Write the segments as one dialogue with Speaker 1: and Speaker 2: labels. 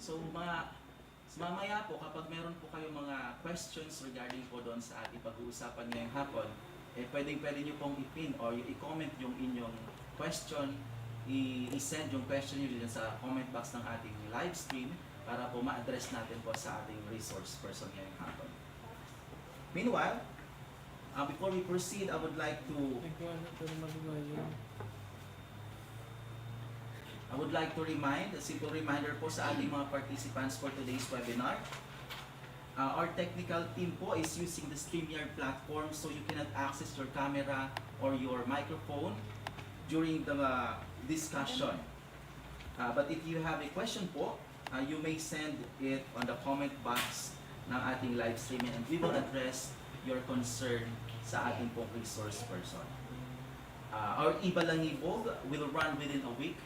Speaker 1: So mamaya po kapag meron po kayo mga questions regarding po doon sa ating pag-uusapan ngayong hapon, pwede nyo pong i-pin or i-comment yung inyong question, i-send yung question nyo dyan sa comment box ng ating live stream para po ma-address natin po sa ating resource person ngayong hapon. Meanwhile, before we proceed, I would like to I would like to remind, a simple reminder po sa ating mga participants for today's webinar. Our technical team po is using the StreamYard platform, so you cannot access your camera or your microphone during the discussion. But if you have a question po, you may send it on the comment box ng ating live streaming, and we will address your concern sa ating pong resource person. Our e-Balangibog will run within a week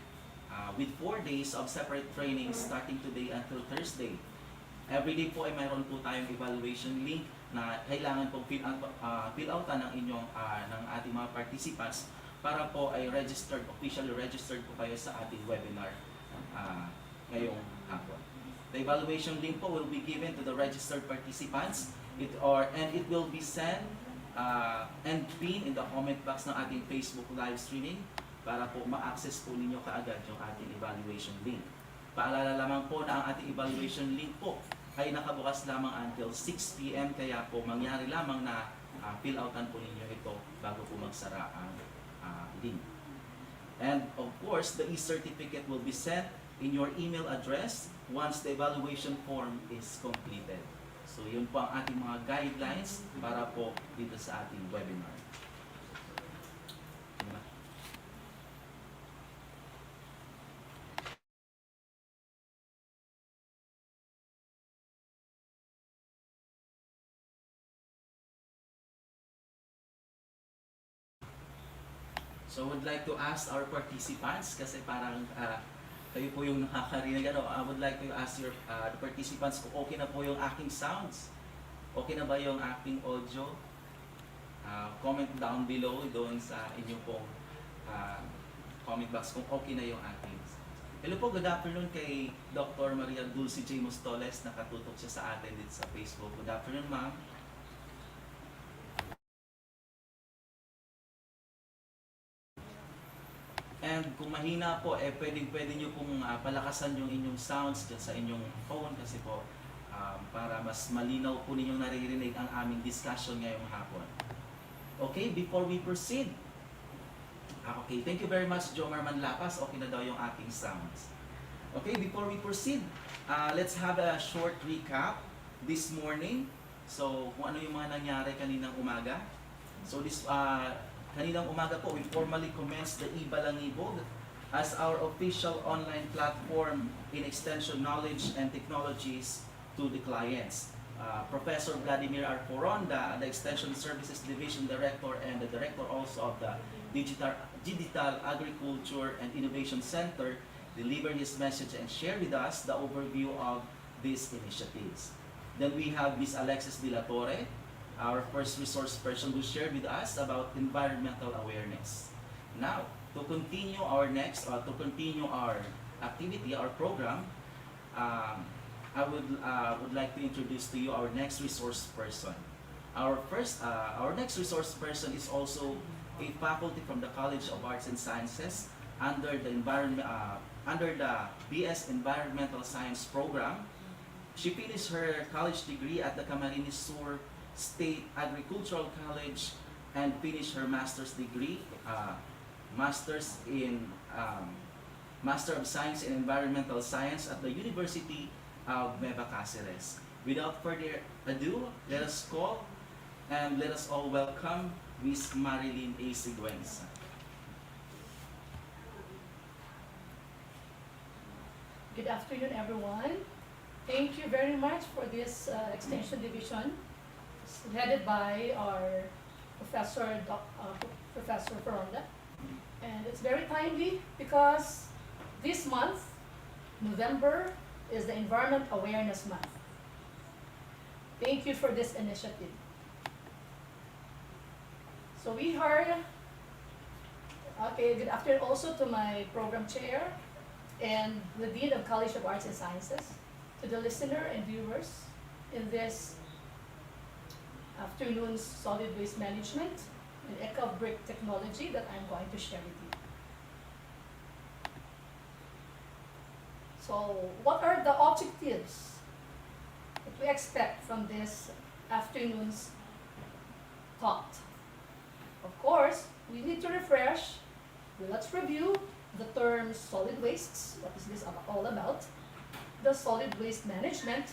Speaker 1: with 4 days of separate training starting today until Thursday. Every day po ay mayroon po tayong evaluation link na kailangan pong fill outan ng ng ating mga participants para po ay officially registered po kayo sa ating webinar ngayong hapon. The evaluation link po will be given to the registered participants and it will be sent and pinned in the comment box ng ating Facebook live streaming para po ma-access po ninyo kaagad yung ating evaluation link. Paalala lamang po na ang ating evaluation link po ay nakabukas lamang until 6 p.m. kaya po mangyari lamang na fill outan po ninyo ito bago po magsara ang link. And of course, the e-certificate will be sent in your email address once the evaluation form is completed. So yun po ang ating mga guidelines para po dito sa ating webinar. So I would like to ask our participants, kasi parang kayo po yung nakakarinig. I would like to ask your the participants kung okay na po yung aking sounds. Okay na ba yung aking audio? Comment down below doon sa inyong pong comment box kung okay na yung aking sounds. Hello po, good afternoon kay Dr. Maria Dulce J. Mostoles. Nakatutok siya sa atin dito sa Facebook. Good afternoon, ma'am. And kung mahina po, pwede nyo pong palakasan yung inyong sounds dyan sa inyong phone kasi po para mas malinaw po ninyong naririnig ang aming discussion ngayong hapon. Okay, before we proceed, okay, thank you very much, Jomar Manlapas. Okay na daw yung aking sounds. Okay, before we proceed, let's have a short recap this morning. So, kung ano yung mga nangyari kaninang umaga. So, kaninang umaga po, we formally commenced the e-Balangibog as our official online platform in extension knowledge and technologies to the clients. Professor Vladimir R. Poronda, the Extension Services Division Director and the Director also of the Digital Agriculture and Innovation Center, delivered his message and shared with us the overview of these initiatives. Then we have Ms. Alexis De La Torre, our first resource person, who shared with us about environmental awareness. Now, to continue our activity, our program, I would like to introduce to you our next resource person. Our next resource person is also a faculty from the College of Arts and Sciences under the BS Environmental Science program. She finished her college degree at the Camarines Sur State Agricultural College and finished her master's degree, Master of Science in Environmental Science at the University of 𝑣𝒂𝒂𝒏𝒈𝒄. Without further ado, let us call and let us all welcome Ms. Marilyn A. Sigüenza.
Speaker 2: Good afternoon, everyone. Thank you very much for this Extension Division, headed by our Professor Poronda. And it's very timely because this month, November, is the Environment Awareness Month. Thank you for this initiative. So we heard, good afternoon also to my program chair and the Dean of College of Arts and Sciences, to the listener and viewers in this afternoon's solid waste management and eco-brick technology that I'm going to share with you. So, what are the objectives that we expect from this afternoon's talk? Of course, we need to refresh, let's review the term solid wastes. What is this all about? The solid waste management,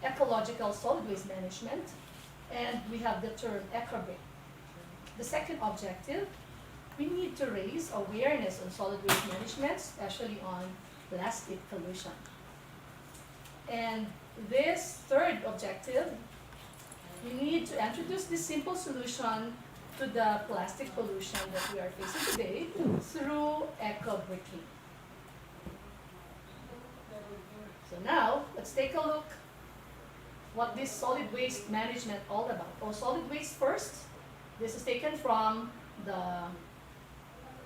Speaker 2: ecological solid waste management, and we have the term 𝒂𝒏𝒄. The second objective, we need to raise awareness on solid waste management, especially on plastic pollution. And this third objective, we need to introduce this simple solution to the plastic pollution that we are facing today through eco-bricking. So now, let's take a look what this solid waste management all about. Oh, solid waste first. This is taken from the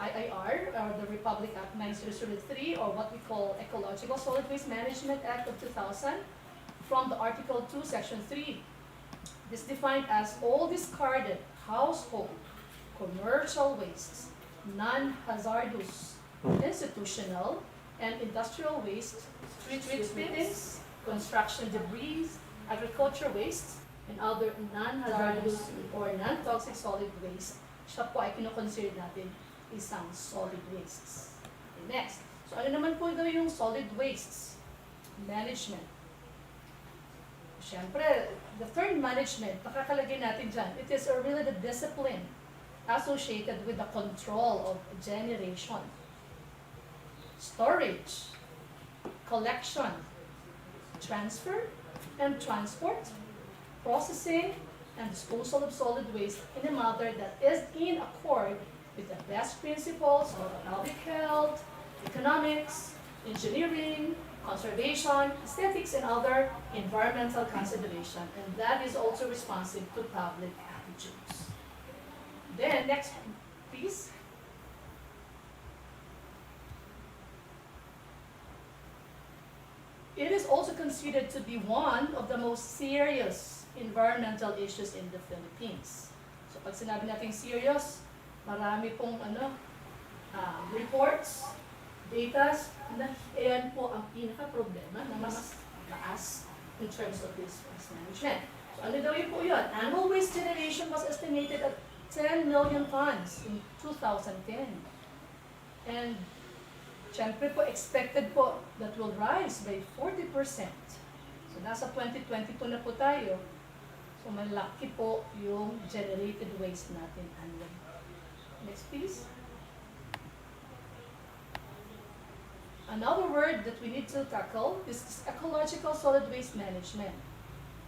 Speaker 2: IIR, or the Republic Act 9003, or what we call Ecological Solid Waste Management Act of 2000, from the Article 2, Section 3. This is defined as all discarded household, commercial wastes, non-hazardous, institutional, and industrial waste, street sweepings, construction debris, agriculture waste, and other non-hazardous or non-toxic solid waste, siya po ay kinoconsider natin isang solid wastes. Okay, next. So ano naman po yung solid wastes management? Siyempre, the third management, nakakalagay natin dyan, it is really the discipline associated with the control of generation, storage, collection, transfer, and transport, processing, and disposal of solid waste in a manner that is in accord with the best principles of public health, economics, engineering, conservation, aesthetics, and other environmental consideration. And that is also responsive to public attitudes. Then, next, please. It is also considered to be one of the most serious environmental issues in the Philippines. So pag sinabi natin serious, marami pong reports, datas, na ayan po ang pinaka-problema na mas taas in terms of this waste management. So ano daw yun po yun? Annual waste generation was estimated at 10 million tons in 2010. And syempre po, expected po that will rise by 40%. So nasa 2022 na po tayo. So malaki po yung generated waste natin annually. Next please. Another word that we need to tackle is ecological solid waste management.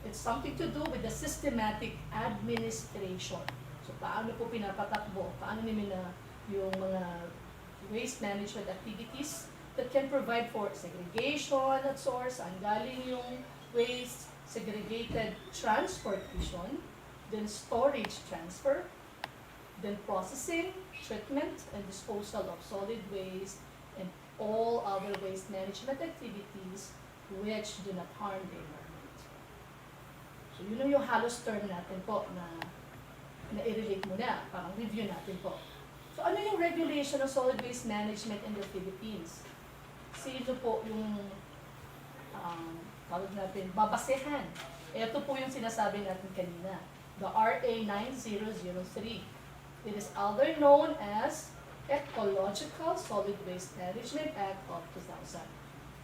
Speaker 2: It's something to do with the systematic administration. So paano po pinapatakbo? Paano namin na yung mga waste management activities that can provide for segregation at source, ang galing yung waste, segregated transportation, then storage transfer, then processing, treatment, and disposal of solid waste, and all other waste management activities which do not harm the environment. So yun yung halos term natin po na i-relate muna, parang review natin po. So ano yung regulation of solid waste management in the Philippines? Sino po yung tawag natin, babasehan? Ito po yung sinasabi natin kanina, the RA 9003. It is other known as Ecological Solid Waste Management Act of 2000.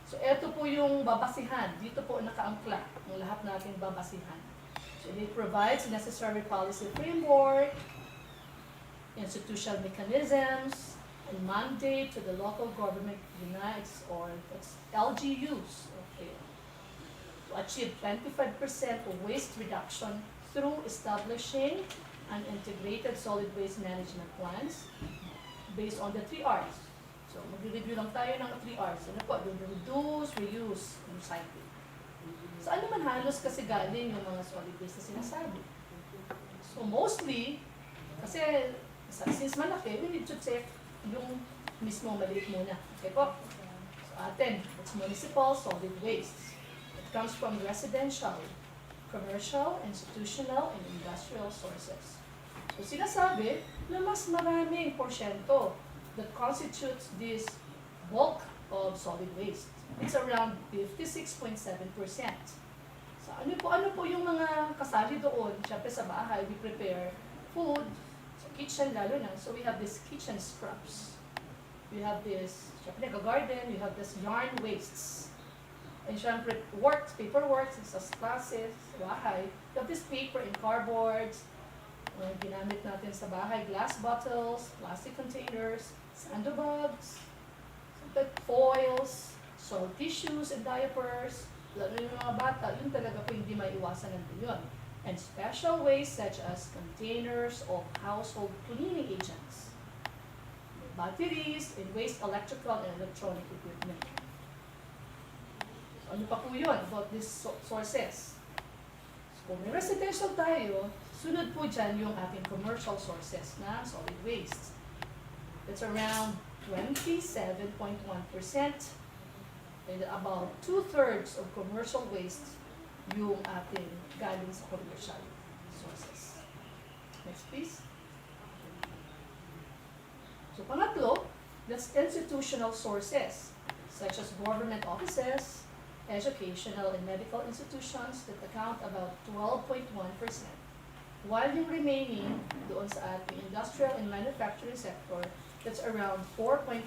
Speaker 2: So ito po yung babasihan. Dito po nakaangkla ang lahat nating babasihan. So it provides necessary policy framework, institutional mechanisms, and mandate to the local government units or LGUs, okay, to achieve 25% of waste reduction through establishing an integrated solid waste management plans based on the 3 R's. So mag-review lang tayo ng 3 R's. Ano po? Reduce, reuse, and recycle. So ano man halos kasi galing yung mga solid waste na sinasabi. So mostly, kasi since malaki, we need to check yung mismo maliit muna. Okay po? So atin, it's municipal solid waste. It comes from residential, commercial, institutional, and industrial sources. So sinasabi na mas maraming porsyento that constitutes this bulk of solid waste. It's around 56.7%. So ano po yung mga kasali doon? Siyempre sa bahay, we prepare food, sa kitchen lalo na. So we have these kitchen scraps. we have this, syempre, garden, we have this yarn wastes. And syempre, paperworks, sa classes, bahay. We have this paper and cardboards, ginamit natin sa bahay, glass bottles, plastic containers, sandbags, foils, soiled tissues and diapers, lalo yung mga bata, yun talaga po hindi maiwasan nandun yun. And special waste such as containers of household cleaning agents, batteries, and waste electrical and electronic equipment. So, ano pa po yun about these sources? So, kung may residential tayo, sunod po dyan yung ating commercial sources na solid waste. It's around 27.1%, and about 2/3 of commercial waste yung ating galing sa commercial sources. Next please. So pangatlo, that's institutional sources, such as government offices, educational and medical institutions that account about 12.1%, while yung remaining doon sa ating industrial and manufacturing sector, that's around 4.1%.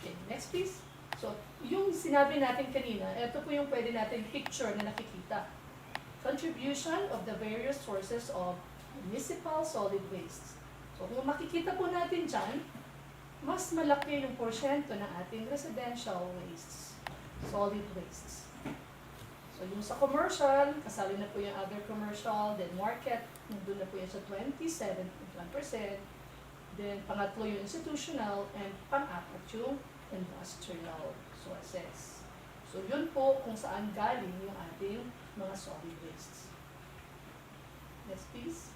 Speaker 2: Okay, next please. So, yung sinabi natin kanina, ito po yung pwede natin picture na nakikita. Contribution of the various sources of municipal solid waste. So, kung makikita po natin dyan, mas malaki yung porsyento ng ating residential wastes, solid wastes. So, yung sa commercial, kasali na po yung other commercial, then market, nandun na po yun sa 27.1%. Then, pangatlo yung institutional, and pang-apat yung industrial sources. So, yun po kung saan galing yung ating mga solid wastes. Next, please.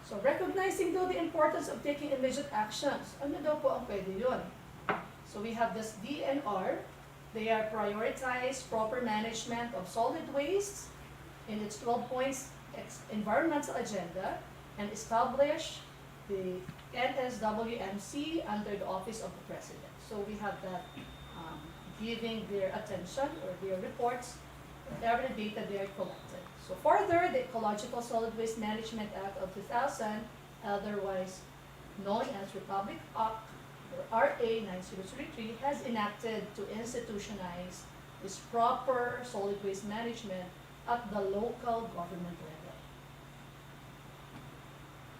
Speaker 2: So, recognizing though the importance of taking immediate actions, ano daw po ang pwede yun? So, we have this DNR. They are prioritize proper management of solid waste in its 12 points environmental agenda and establish the NSWMC under the Office of the President. So we have that giving their attention or their reports, whatever the data they are collected. So further, the Ecological Solid Waste Management Act of 2000, otherwise known as Republic Act or RA 9033, has enacted to institutionalize this proper solid waste management at the local government level.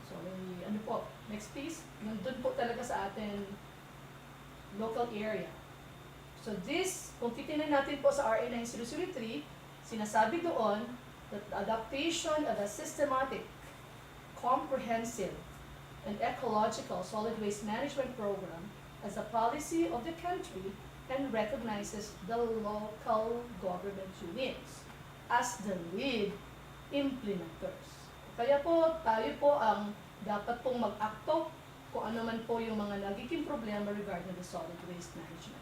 Speaker 2: So, ano po, next piece, nandun po talaga sa atin local area. So this, kung titingnan natin po sa RA 9033, sinasabi doon that the adaptation of a systematic, comprehensive, and ecological solid waste management program as a policy of the country and recognizes the local government units as the lead implementers. Kaya po, tayo po ang dapat pong mag-akto kung ano man po yung mga nagiging problema regarding the solid waste management.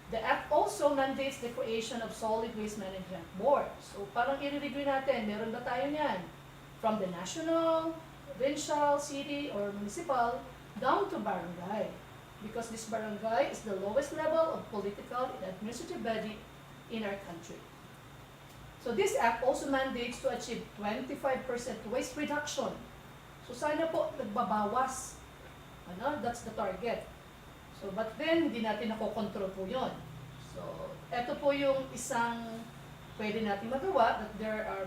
Speaker 2: The Act also mandates the creation of solid waste management boards. So parang i-review natin, meron ba tayo niyan? From the national, provincial, city, or municipal, down to barangay. Because this barangay is the lowest level of political and administrative body in our country. So this act also mandates to achieve 25% waste reduction. So sana po nagbabawas. That's the target. So but then hindi natin nakokontrol po yun. So ito po yung isang pwede natin magawa, that there are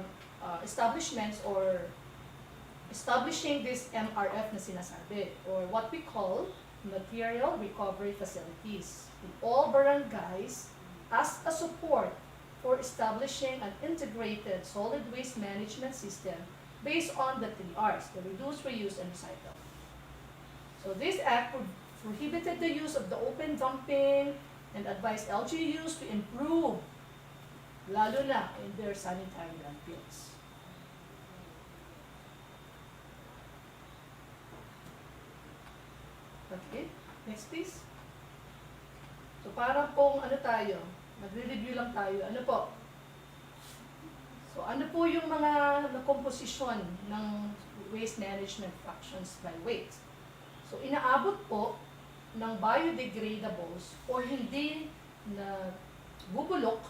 Speaker 2: establishments or establishing this MRF na sinasabi, or what we call material recovery facilities in all barangays as a support for establishing an integrated solid waste management system based on the 3 R's, the reduce, reuse, and recycle. So this act prohibited the use of the open dumping and advised LGUs to improve, lalo na in their sanitary landfills. Okay, next please. So parang pong ano tayo, magre-review lang tayo. Ano po? So ano po yung mga composition ng waste management fractions by weight? So inaabot po ng biodegradables or hindi na bubulok,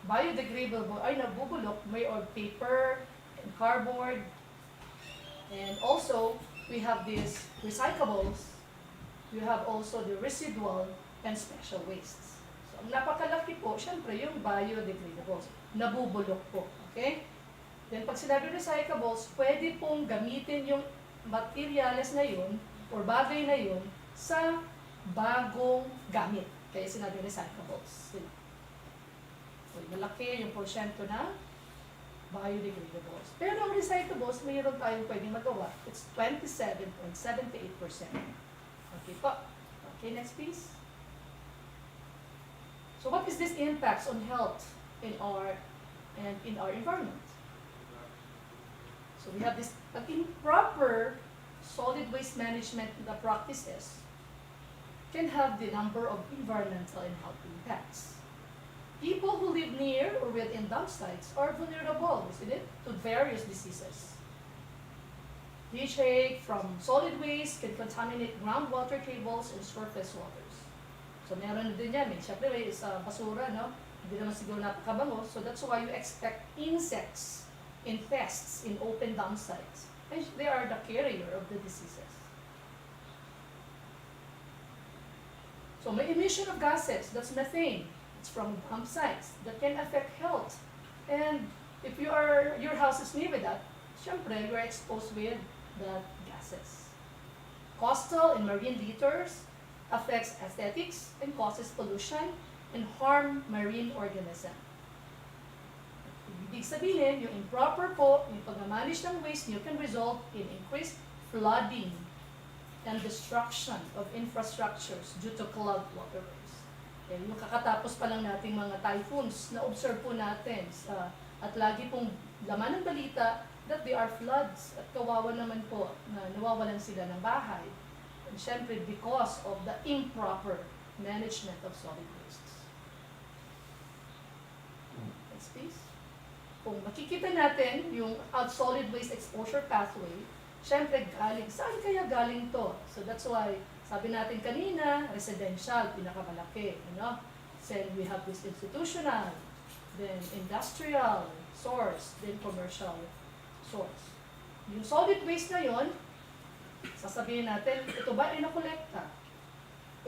Speaker 2: biodegradable ay nabubulok may of paper and cardboard. And also, we have these recyclables. You have also the residual and special wastes. So, ang napakalaki po, syempre, yung biodegradables. Nabubulok po. Okay? Then, pag sinabi recyclables, pwede pong gamitin yung materials na yun or bagay na yun sa bagong gamit. Kaya sinabi recyclables. So, malaki yung porsyento na biodegradables. Pero ang recyclables, mayroon tayong pwedeng magawa. It's 27.78%. Okay po. Okay, next please. So what is this impacts on health in our environment? So we have this improper solid waste management practices can have the number of environmental and health impacts. People who live near or within dump sites are vulnerable, isn't it, to various diseases. Leachate from solid waste can contaminate groundwater tables and surface waters. So meron din yan, syempre sa basura, no? Hindi naman siguro napakabango. So that's why you expect insects and pests in open dump sites. And they are the carrier of the diseases. So may emission of gases, that's methane. It's from dump sites that can affect health. And if your house is near with that, syempre, you're exposed with the gases. Coastal and marine litters affects aesthetics and causes pollution and harm marine organism. Ibig sabihin, yung improper po, yung pag-manage ng waste nyo can result in increased flooding and destruction of infrastructures due to clogged waterways. Okay, yung kakatapos pa lang nating mga typhoons na observe po natin at lagi pong laman ng balita that they are floods at kawawa naman po na nawawalan sila ng bahay. And syempre because of the improper management of solid wastes. Next please. Kung makikita natin yung solid waste exposure pathway, syempre galing, saan kaya galing to? So that's why, sabi natin kanina, residential, pinakamalaki. Ano? Then we have this institutional, then industrial source, then commercial source. Yung solid waste na yon, sasabihin natin, ito ba ay nakolekta?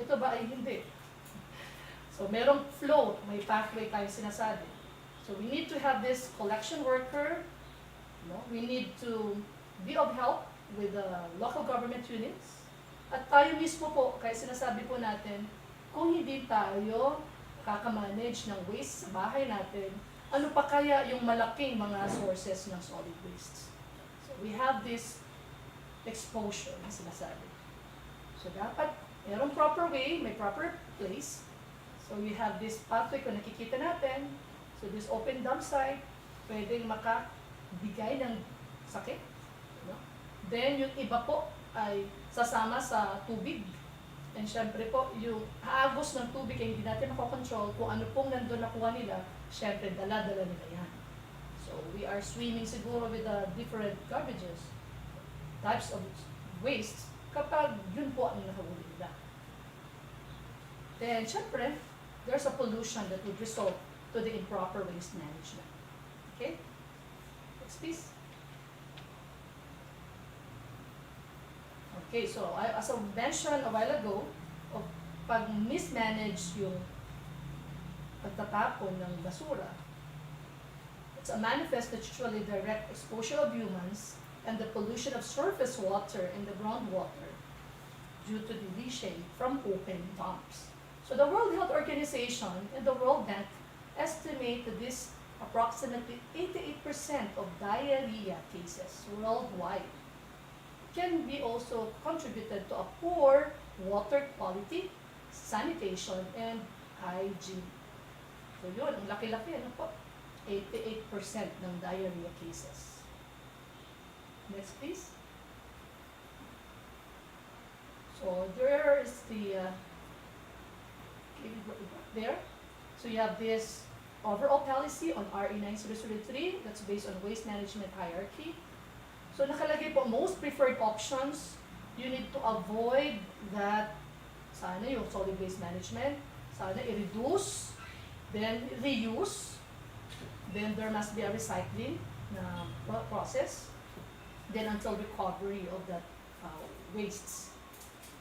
Speaker 2: Ito ba ay hindi? So merong flow, may pathway tayo sinasabi. So we need to have this collection worker, no? We need to be of help with the local government units. At tayo mismo po, kaya sinasabi po natin, kung hindi tayo kakamanage ng waste sa bahay natin, ano pa kaya yung malaking mga sources ng solid waste? So we have this exposure na sinasabi. So dapat mayroong proper way, may proper place. So we have this pathway kung nakikita natin. So this open dump site, pwedeng makabigay ng sakit. No? Then yung iba po ay sasama sa tubig. And syempre po, yung haagos ng tubig ay hindi natin makokontrol kung ano pong nandun nakuha nila, syempre dala-dala nila yan. So we are swimming siguro with the different garbages, types of waste, kapag yun po ang nakahuli nila. Then syempre, there's a pollution that would result to the improper waste management. Okay? Next please. Okay, so as I mentioned a while ago, pag mismanage yung pagtatapon ng basura, it's a manifest that usually direct exposure of humans and the pollution of surface water and the groundwater due to the leachate from open dumps. So the World Health Organization and the World Bank estimate that this approximately 88% of diarrhea cases worldwide can be also contributed to a poor water quality, sanitation, and hygiene. So yun, ang laki-laki, ano po? 88% ng diarrhea cases. Next, please. So there is the, there. So you have this overall policy on RE 9003 that's based on waste management hierarchy. So nakalagay po, most preferred options, you need to avoid that, sana yung solid waste management, sana i-reduce, then reuse, Then there must be a recycling process. Then until recovery of that wastes.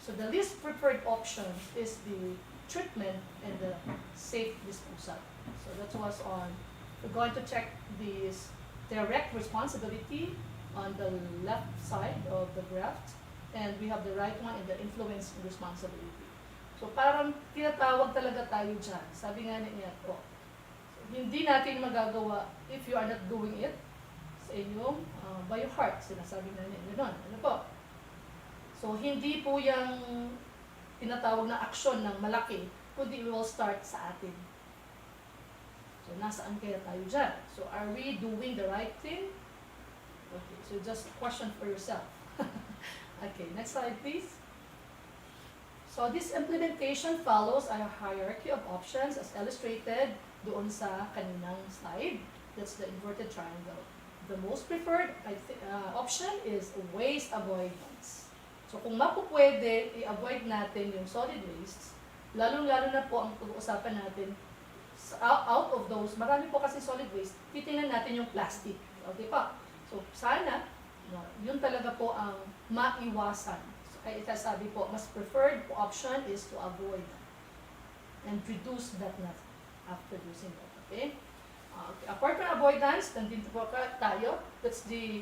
Speaker 2: So the least preferred option is the treatment and the safe disposal. So that was on, we're going to check this direct responsibility on the left side of the graph, and we have the right one in the influence and responsibility. So parang tinatawag talaga tayo dyan. Sabi nga niya po, hindi natin magagawa if you are not doing it sa inyong by your heart. Sinasabi na niya, gano'n. Ano po? So hindi po yung tinatawag na aksyon ng malaki, kundi we will start sa atin. So nasaan kaya tayo dyan? So are we doing the right thing? Okay, so just question for yourself. Okay, next slide please. So this implementation follows a hierarchy of options as illustrated doon sa kaninang slide. That's the inverted triangle. The most preferred option is waste avoidance. So kung mapupwede, i-avoid natin yung solid wastes, lalong-lalo na po ang pag-uusapan natin, out of those, marami po kasi solid waste, titingnan natin yung plastic. Okay pa? So sana, yun talaga po ang maiwasan. So, kaya sabi po, mas preferred option is to avoid and reduce that not after using it. Okay? Apart from avoidance, nandito po tayo, that's the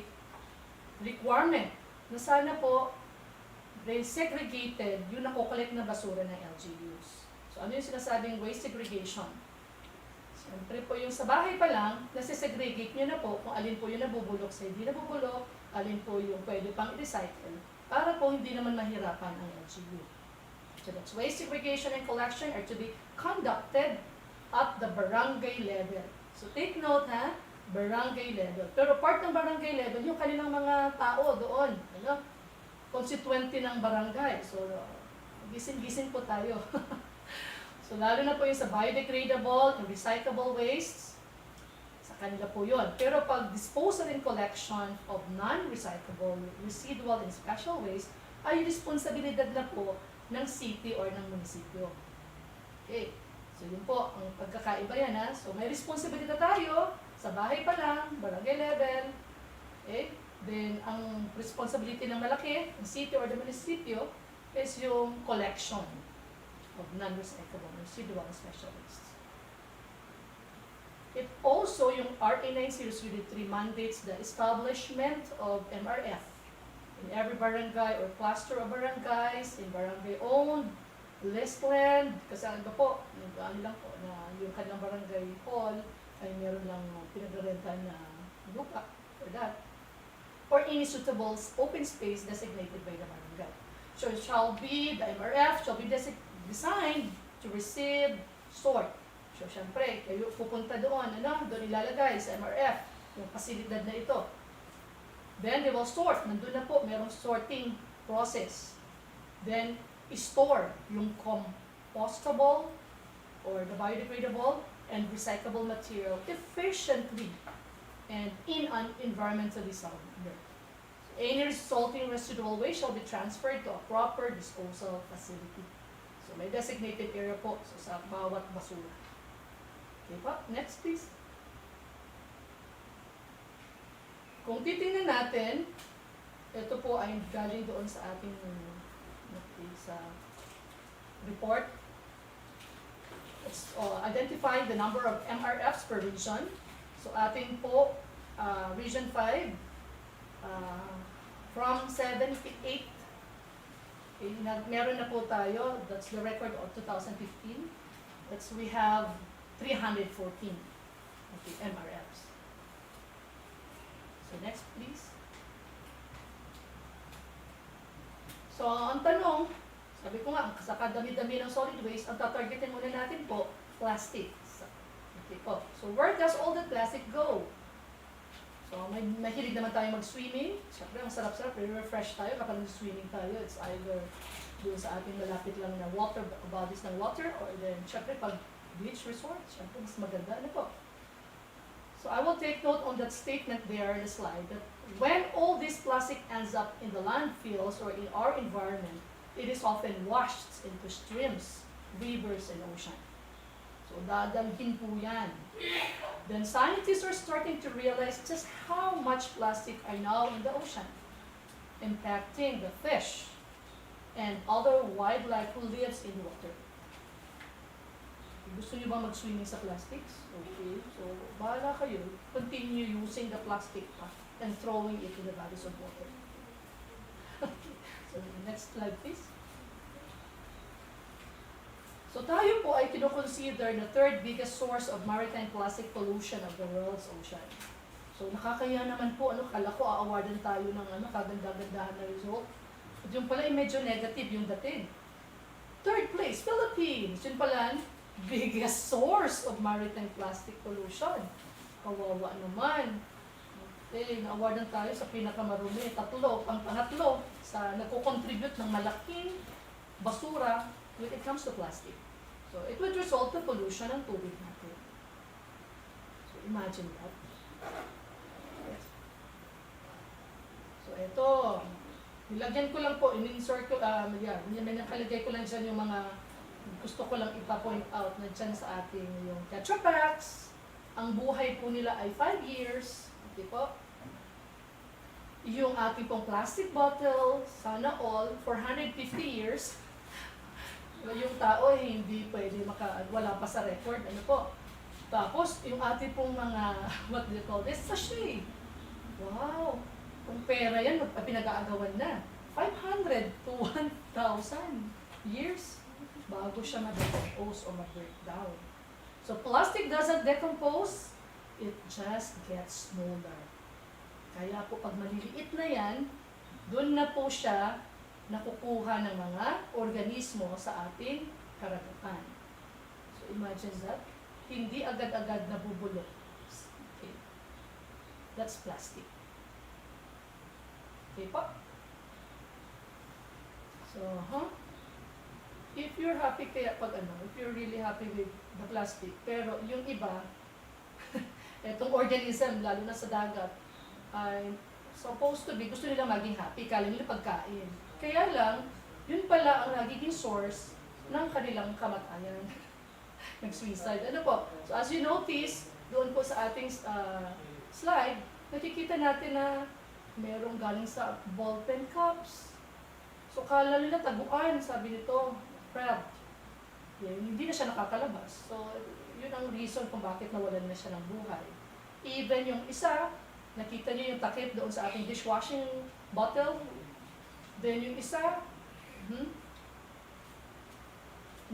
Speaker 2: requirement na sana po segregated yung nakokolekt na basura ng LGUs. So ano yung sinasabing waste segregation? Siyempre po yung sa bahay pa lang, nasi-segregate nyo na po kung alin po yung nabubulok sa hindi nabubulok, alin po yung pwede pang i-recycle, para po hindi naman mahirapan ang LGU. So that's waste segregation and collection are to be conducted at the barangay level. So take note ha, barangay level. Pero part ng barangay level, yung kanilang mga tao doon, ano? Constituente ng barangay. So gising-gising po tayo. So lalo na po yung sa biodegradable and recyclable wastes, sa kanila po yun. Pero pag disposal and collection of non-recyclable, residual and special waste, ay responsibilidad na po ng city or ng munisipyo. Okay. So yun po, ang pagkakaiba yan ha. So may responsibilidad tayo sa bahay pa lang, barangay level. Okay. Then ang responsibility ng malaki, ng city or the munisipyo, is yung collection of non-recyclable, residual, and special wastes. It also, yung RA 9003 mandates the establishment of MRF in every barangay or cluster of barangays, in barangay-owned, list land, kasi ano po, ano lang po, na yung kanilang barangay hall ay meron lang pinagrerenta na lupa for that, or any suitable open space designated by the barangay. So it shall be, the MRF shall be designed to receive, sort. So syempre, kayo pupunta doon, ano? Doon ilalagay sa MRF, yung pasilidad na ito. Then they will sort, nandun na po, merong sorting process. Then, store yung compostable or the biodegradable and recyclable material efficiently and in an environmentally sound manner. So, any resulting residual waste shall be transferred to a proper disposal facility. So may designated area po sa bawat basura. Okay po, next please. Kung titingnan natin, ito po ay galing doon sa ating sa report. It's identifying the number of MRFs per region. So ating po, Region 5, from 78, meron na po tayo, that's the record of 2015. That's we have 314 MRFs. So next please. So ang tanong, sabi ko nga, sa kadami-dami ng solid waste, ang tatargetin muna natin po, plastic. Okay po. So where does all the plastic go? So mahilig naman tayo mag-swimming. Siyempre, ang sarap-sarap, refresh tayo kapag nag-swimming tayo. It's either doon sa ating malapit lang na water, bodies ng water, or then, siyempre, pag beach resort, siyempre, mas maganda. Ano po? So I will take note on that statement there in the slide, that when all this plastic ends up in the landfills or in our environment, it is often washed into streams, rivers, and ocean. So So, dadalhin po yan. Then, scientists are starting to realize just how much plastic are now in the ocean, impacting the fish and other wildlife who lives in water. Gusto niyo ba mag-swimming sa plastics? Okay, so bahala kayo. Continue using the plastic and throwing it in the bodies of water. So, next slide please. So tayo po ay kinoconsider the third biggest source of maritime plastic pollution of the world's ocean. So nakakaya naman po, kala ko aawardan tayo ng kaganda-gandahan na result. At yung pala ay medyo negative yung dating. Third place, Philippines. Yun pala, biggest source of maritime plastic pollution. Kawawa naman. Okay, na-awardan tayo sa pinakamarumi. Pangatlo, sa nagko-contribute ng malaking basura when it comes to plastic. So, it would result to pollution ng tubig natin. So, imagine that. Yes. So, ito. Nilagyan ko lang po, in-insert ko, may nakalagay ko lang dyan yung mga gusto ko lang ipa-point out na dyan sa ating yung Tetra Paks. Ang buhay po nila ay 5 years. Okay po. Yung ating pong plastic bottle, sana all, for 150 years. Yung tao ay hindi pwede wala pa sa record. Ano po? Tapos, yung ating pong mga, what do you call this? Sachet. Wow! Kung pera yan, pinag-aagawan na. 500 to 1,000 years bago siya ma-decompose or ma-breakdown. So, plastic doesn't decompose, it just gets smaller. Kaya po, pag maliliit na yan, doon na po siya nakukuha ng mga organismo sa ating karagatan. So, imagine that. Hindi agad-agad nabubulok. Okay. That's plastic. Okay po? So, if you're happy kaya if you're really happy with the plastic, pero yung iba, etong organism, lalo na sa dagat, ay supposed to be, gusto nila maging happy, kala nila pagkain. Kaya lang, yun pala ang nagiging source ng kanilang kamatayan. Nag-suicide. Ano po? So as you notice, doon po sa ating slide, nakikita natin na merong galing sa ballpen cups. So kala nila taguan, sabi nito, crab. Hindi na siya nakakalabas. So yun ang reason kung bakit nawalan na siya ng buhay. Even yung isa, nakita niyo yung takip doon sa ating dishwashing bottle. Then yung isa,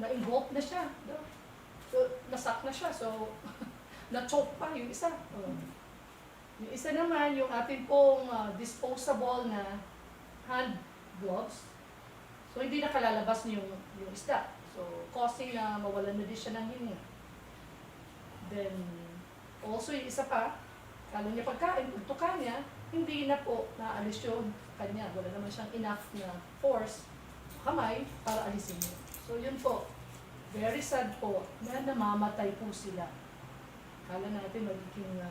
Speaker 2: na-engulf na siya. So, nasak na siya. So, na-choke pa yung isa. Yung isa naman, yung ating pong disposable na hand gloves. So, hindi nakalalabas yung isda. So, causing na mawalan na din siya ng hininga. Then, also yung isa pa, kala niya pagkain, pagtuka niya, hindi na po naalis yun kanya. Wala naman siyang enough na force, kamay, para alisin niya. So yun po, very sad po na namamatay po sila. Kala natin magiging,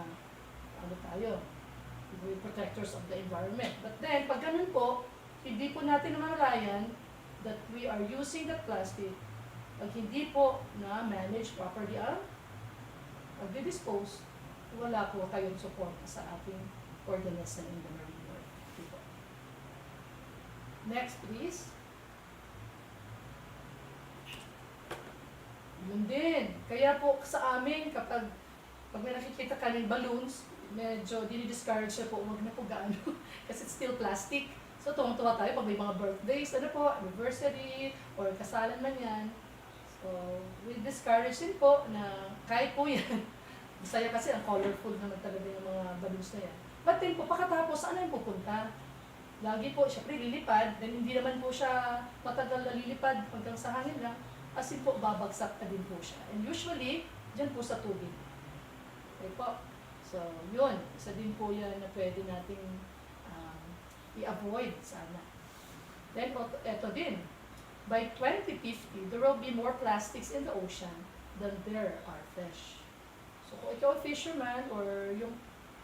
Speaker 2: tayo, we're protectors of the environment. But then, pag ganun po, hindi po natin namamalayan that we are using the plastic. Pag hindi po na-manage properly ang pag-dispose, wala po kayong support sa ating organism in the marine world. Next, please. Yun din. Kaya po sa amin, kapag may nakikita ka ng balloons, medyo dinidiscourage siya po, huwag na po gaano. Kasi it's still plastic. So tuwang-tuwa tayo pag may mga birthdays, anniversary, or kasalan man yan. So, we discourage din po na kahit po yan, masaya kasi ang colorful naman talaga yung mga balloons na yan. But then po, pagkatapos, saan yung pupunta? Lagi po, syempre lilipad, then hindi naman po siya matagal na lilipad hanggang sa hangin lang, as in po, babagsak na din po siya. And usually, dyan po sa tubig. Okay po. So, yun. Isa din po yan na pwede nating i-avoid sana. Then, eto din. By 2050, there will be more plastics in the ocean than there are fish. So, kung ikaw ay fisherman or yung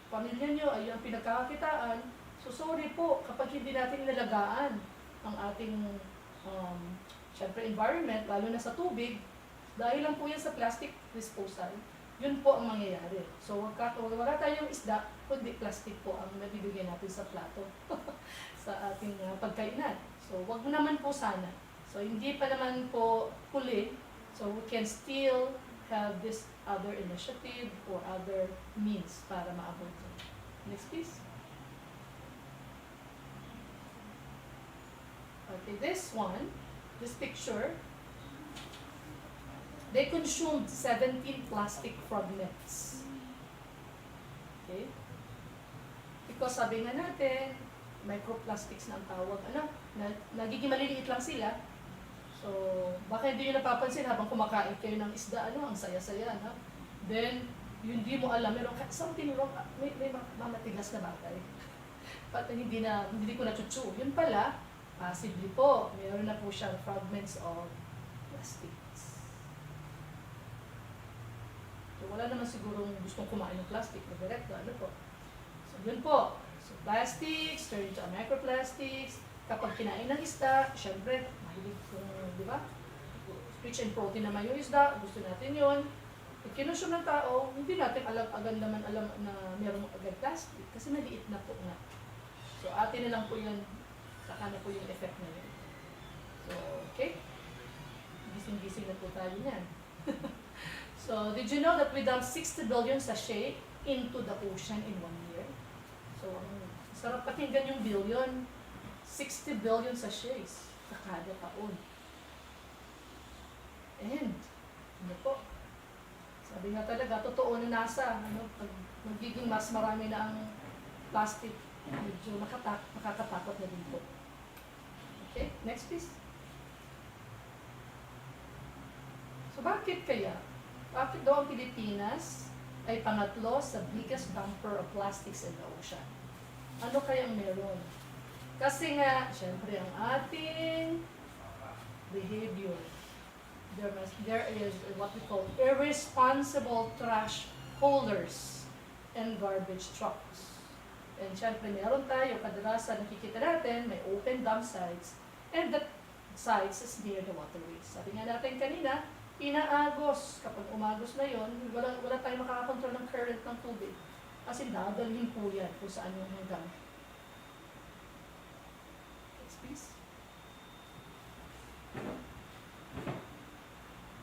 Speaker 2: pamilya nyo ay yung pinagkakakitaan, so sorry po kapag hindi natin inalagaan ang ating syempre environment, lalo na sa tubig, Dahil lang po yan sa plastic disposal, yun po ang mangyayari. So wala tayong isda, kundi plastic po ang nabibigyan natin sa plato sa ating pagkainan. So wag naman po sana. So hindi pa naman po huli, so we can still have this other initiative or other means para maabot. Next please. Okay, this picture, they consumed 17 plastic fragments. Okay? Because sabi nga natin, microplastics na ang tawag, nagiging maliliit lang sila. So, baka hindi nyo napapansin habang kumakain kayo ng isda, ang saya-saya, Then, hindi mo alam, meron something wrong, may mamatigas na bagay. But hindi ko na-chuchu. Yun pala, possibly po, meron na po siyang fragments of plastics. So, wala naman sigurong gustong kumain ng plastic na direkto, po. So, yun po. So, plastics, turn into microplastics. Kapag kinain ng isda, syempre, mahilig kung, di ba? Rich in protein naman yung isda, gusto natin yun. Pag kinusyon ng tao, hindi natin agad naman alam na meron agad plastic kasi maliit na po nga. So, atin na lang po yun, saka na po yung effect na yun. So, okay? Gising-gising na po tayo niyan. So, did you know that we dumped 60 billion sachet into the ocean in 1 year? So, sarap pakinggan yung billion. 60 billion sachets sa kada taon. And, po, sabi nga talaga, totoo na NASA, pag magiging mas marami na ang plastic, medyo makakatakot na din po. Okay, next please. So, bakit daw ang Pilipinas ay pangatlo sa biggest dumper of plastics in the ocean? Ano kaya ang meron? Kasi nga, syempre, ang ating behavior, there is what we call irresponsible trash holders and garbage trucks. And syempre, meron tayo, kadalasan nakikita natin, may open dump sites, and that sites is near the waterways. Sabi nga natin kanina, inaagos. Kapag umagos na yon, wala tayong makakakontrol ng current ng tubig. Kasi dadalhin po yan kung saan yung hanggang. Next please.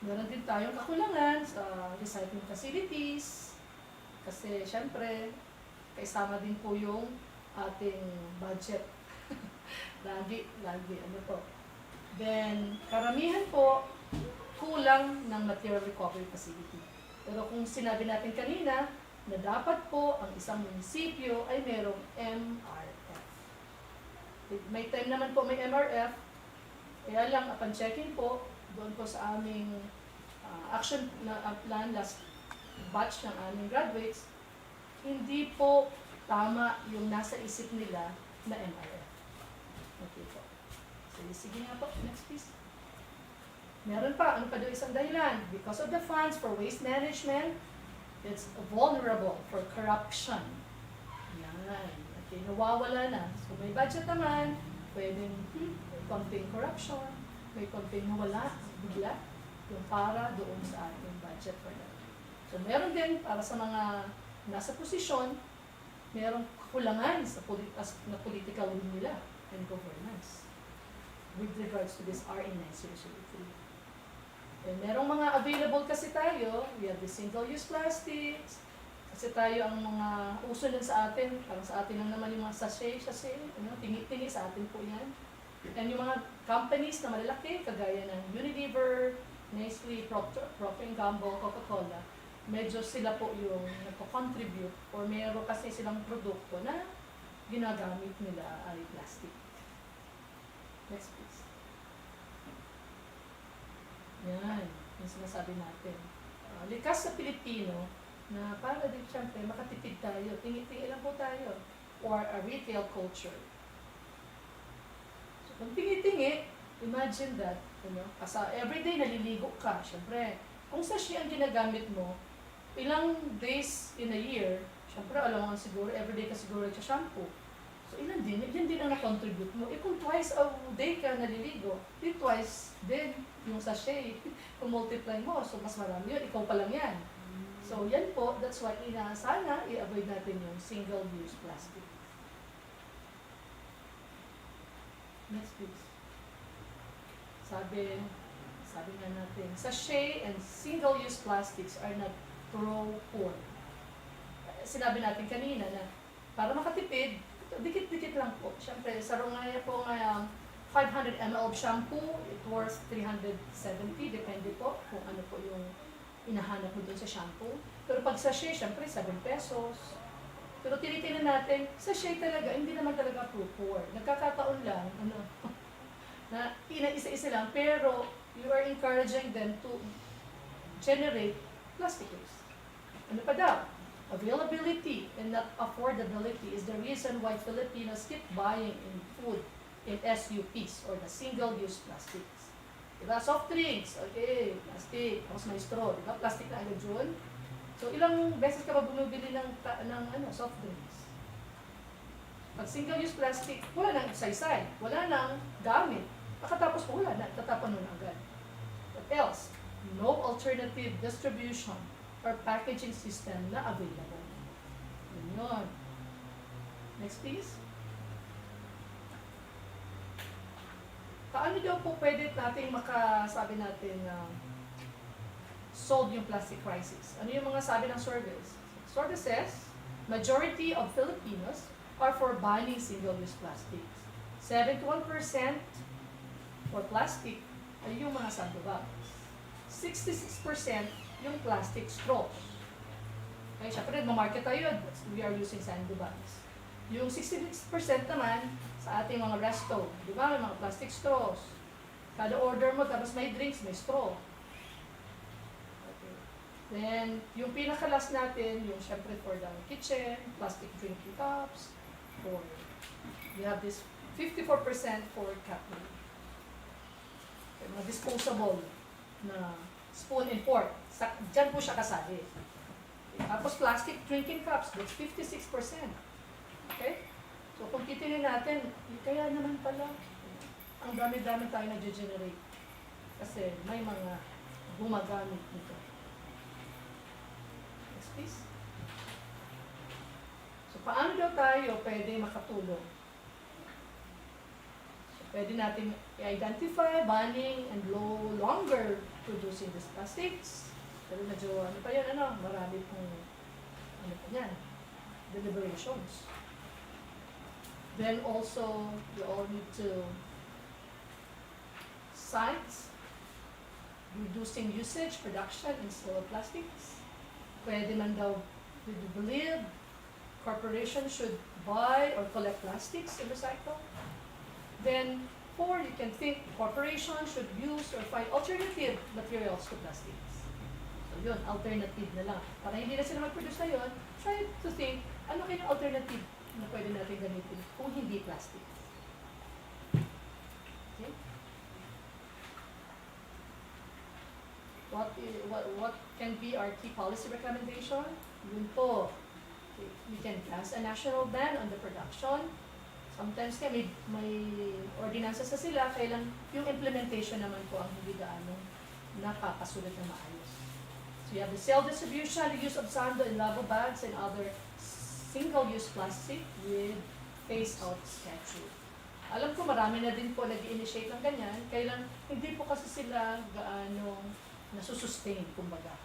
Speaker 2: Meron din tayong kakulangan sa recycling facilities. Kasi syempre, kaisama din po yung ating budget. lagi, po. Then, karamihan po, kulang ng material recovery facility. Pero kung sinabi natin kanina, na dapat po ang isang munisipyo ay merong MRF. May time naman po may MRF, kaya lang upon checking po, doon po sa aming action plan last batch ng aming graduates, hindi po tama yung nasa isip nila na MRF. Okay po. Sige nga po. Next please. Meron pa. Ano pa doon isang dahilan? Because of the funds for waste management, it's vulnerable for corruption. Yan. Okay, nawawala na. So may budget naman, pwedeng may konting corruption, may konting nawala, bigla, yung para doon sa ating budget for that. So meron din para sa mga nasa posisyon, merong kakulangan sa political will nila and governance with regards to this RA 9003. And merong mga available kasi tayo, we have the single-use plastics, kasi tayo ang mga uso nun sa atin, parang sa atin lang naman yung mga sachet, tingi-tingi sa atin po yan. And yung mga companies na malalaki, kagaya ng Unilever, Nestle, Procter & Gamble, Coca-Cola, medyo sila po yung nagko-contribute or meron kasi silang produkto na ginagamit nila ay plastic. Next please. Yan, yung sinasabi natin. Likas sa Pilipino na para din siyempre makatipid tayo, tingi-tingi lang po tayo, or a retail culture. So kung tingi-tingi, imagine that, kasi everyday naliligo ka, siyempre, kung sachet ang ginagamit mo, ilang days in a year, siyempre alam mo siguro, everyday ka siguro sa shampoo. So ilan din, yun din ang na-contribute mo. Kung twice a day ka naliligo, di twice din yung sachet. Kung multiply mo, so mas marami yun, ikaw pa lang yan. So yan po, that's why sana i-avoid natin yung single-use plastic. Next please. Sabi nga natin, sachet and single-use plastics are not pro-poor. Sinabi natin kanina na para makatipid, dikit-dikit lang po. Siyempre, sa ngayon po 500 ml of shampoo, it worth 370, depende po kung ano po yung inahanap mo dun sa shampoo. Pero pag sachet, siyempre, 7 pesos. Pero tinitingnan natin, sachet talaga, hindi naman talaga pro-poor. Nagkakataon lang, na isa-isa lang, pero you are encouraging them to generate plastic waste. Ano pa daw? Availability and not affordability is the reason why Filipinos keep buying in food in SUPs or the single-use plastics. Diba? Soft drinks, okay, plastic, tapos may straw, diba? Plastic na agad yun. So, ilang beses ka ba bumibili ng soft drinks? Pag single-use plastic, wala nang saysay, wala nang gamit. Pagkatapos wala na, tatapon nun agad. What else? No alternative distribution or packaging system na available. Yun. Next please. Paano daw po pwede natin makasabi natin na solve yung plastic crisis? Ano yung mga sabi ng surveys? Survey says, majority of Filipinos are for banning single-use plastics. 71% for plastic ay yung mga sandobags. 66% yung plastic straws. Okay, syempre, mamarket tayo, we are using sandobags. Yung 66% naman sa ating mga resto, di ba? May mga plastic straws. Kada order mo, tapos may drinks, may straw. Okay. Then, yung pinakalas natin, yung syempre for the kitchen, plastic drinking cups, or we have this 54% for cutlery. Okay, mga disposable na spoon and fork. Diyan po siya kasali. Okay. Tapos plastic drinking cups, that's 56%. Okay? So kung titingnan natin, kaya naman pala, ang dami-dami tayo na-generate. Kasi may mga gumagamit nito. Next please. So paano daw tayo pwede makatulong? So pwede natin i-identify, banning, and no longer producing these plastics. Pero medyo, marami pong, deliberations. Then also, you all need to cite reducing usage, production, and sale of plastics. Pwede man daw, do you believe corporations should buy or collect plastics and recycle? Then, 4, you can think corporations should use or find alternative materials to plastics. So yun, alternative na lang. Para hindi na sila mag-produce na yun, try to think, ano kayong alternative na pwede natin gamitin kung hindi plastic. Okay? What can be our key policy recommendation? Yun po. Okay. We can pass a national ban on the production. Sometimes may ordinances na sila, kailan yung implementation naman po ang hindi gaano napapasulit na maayos. So you have the sale distribution, the use of sando and lavo bags and other single-use plastic with phase-out schedule. Alam ko marami na din po nag-initiate ng ganyan, kailan hindi po kasi sila gaano nasusustain, kumbaga,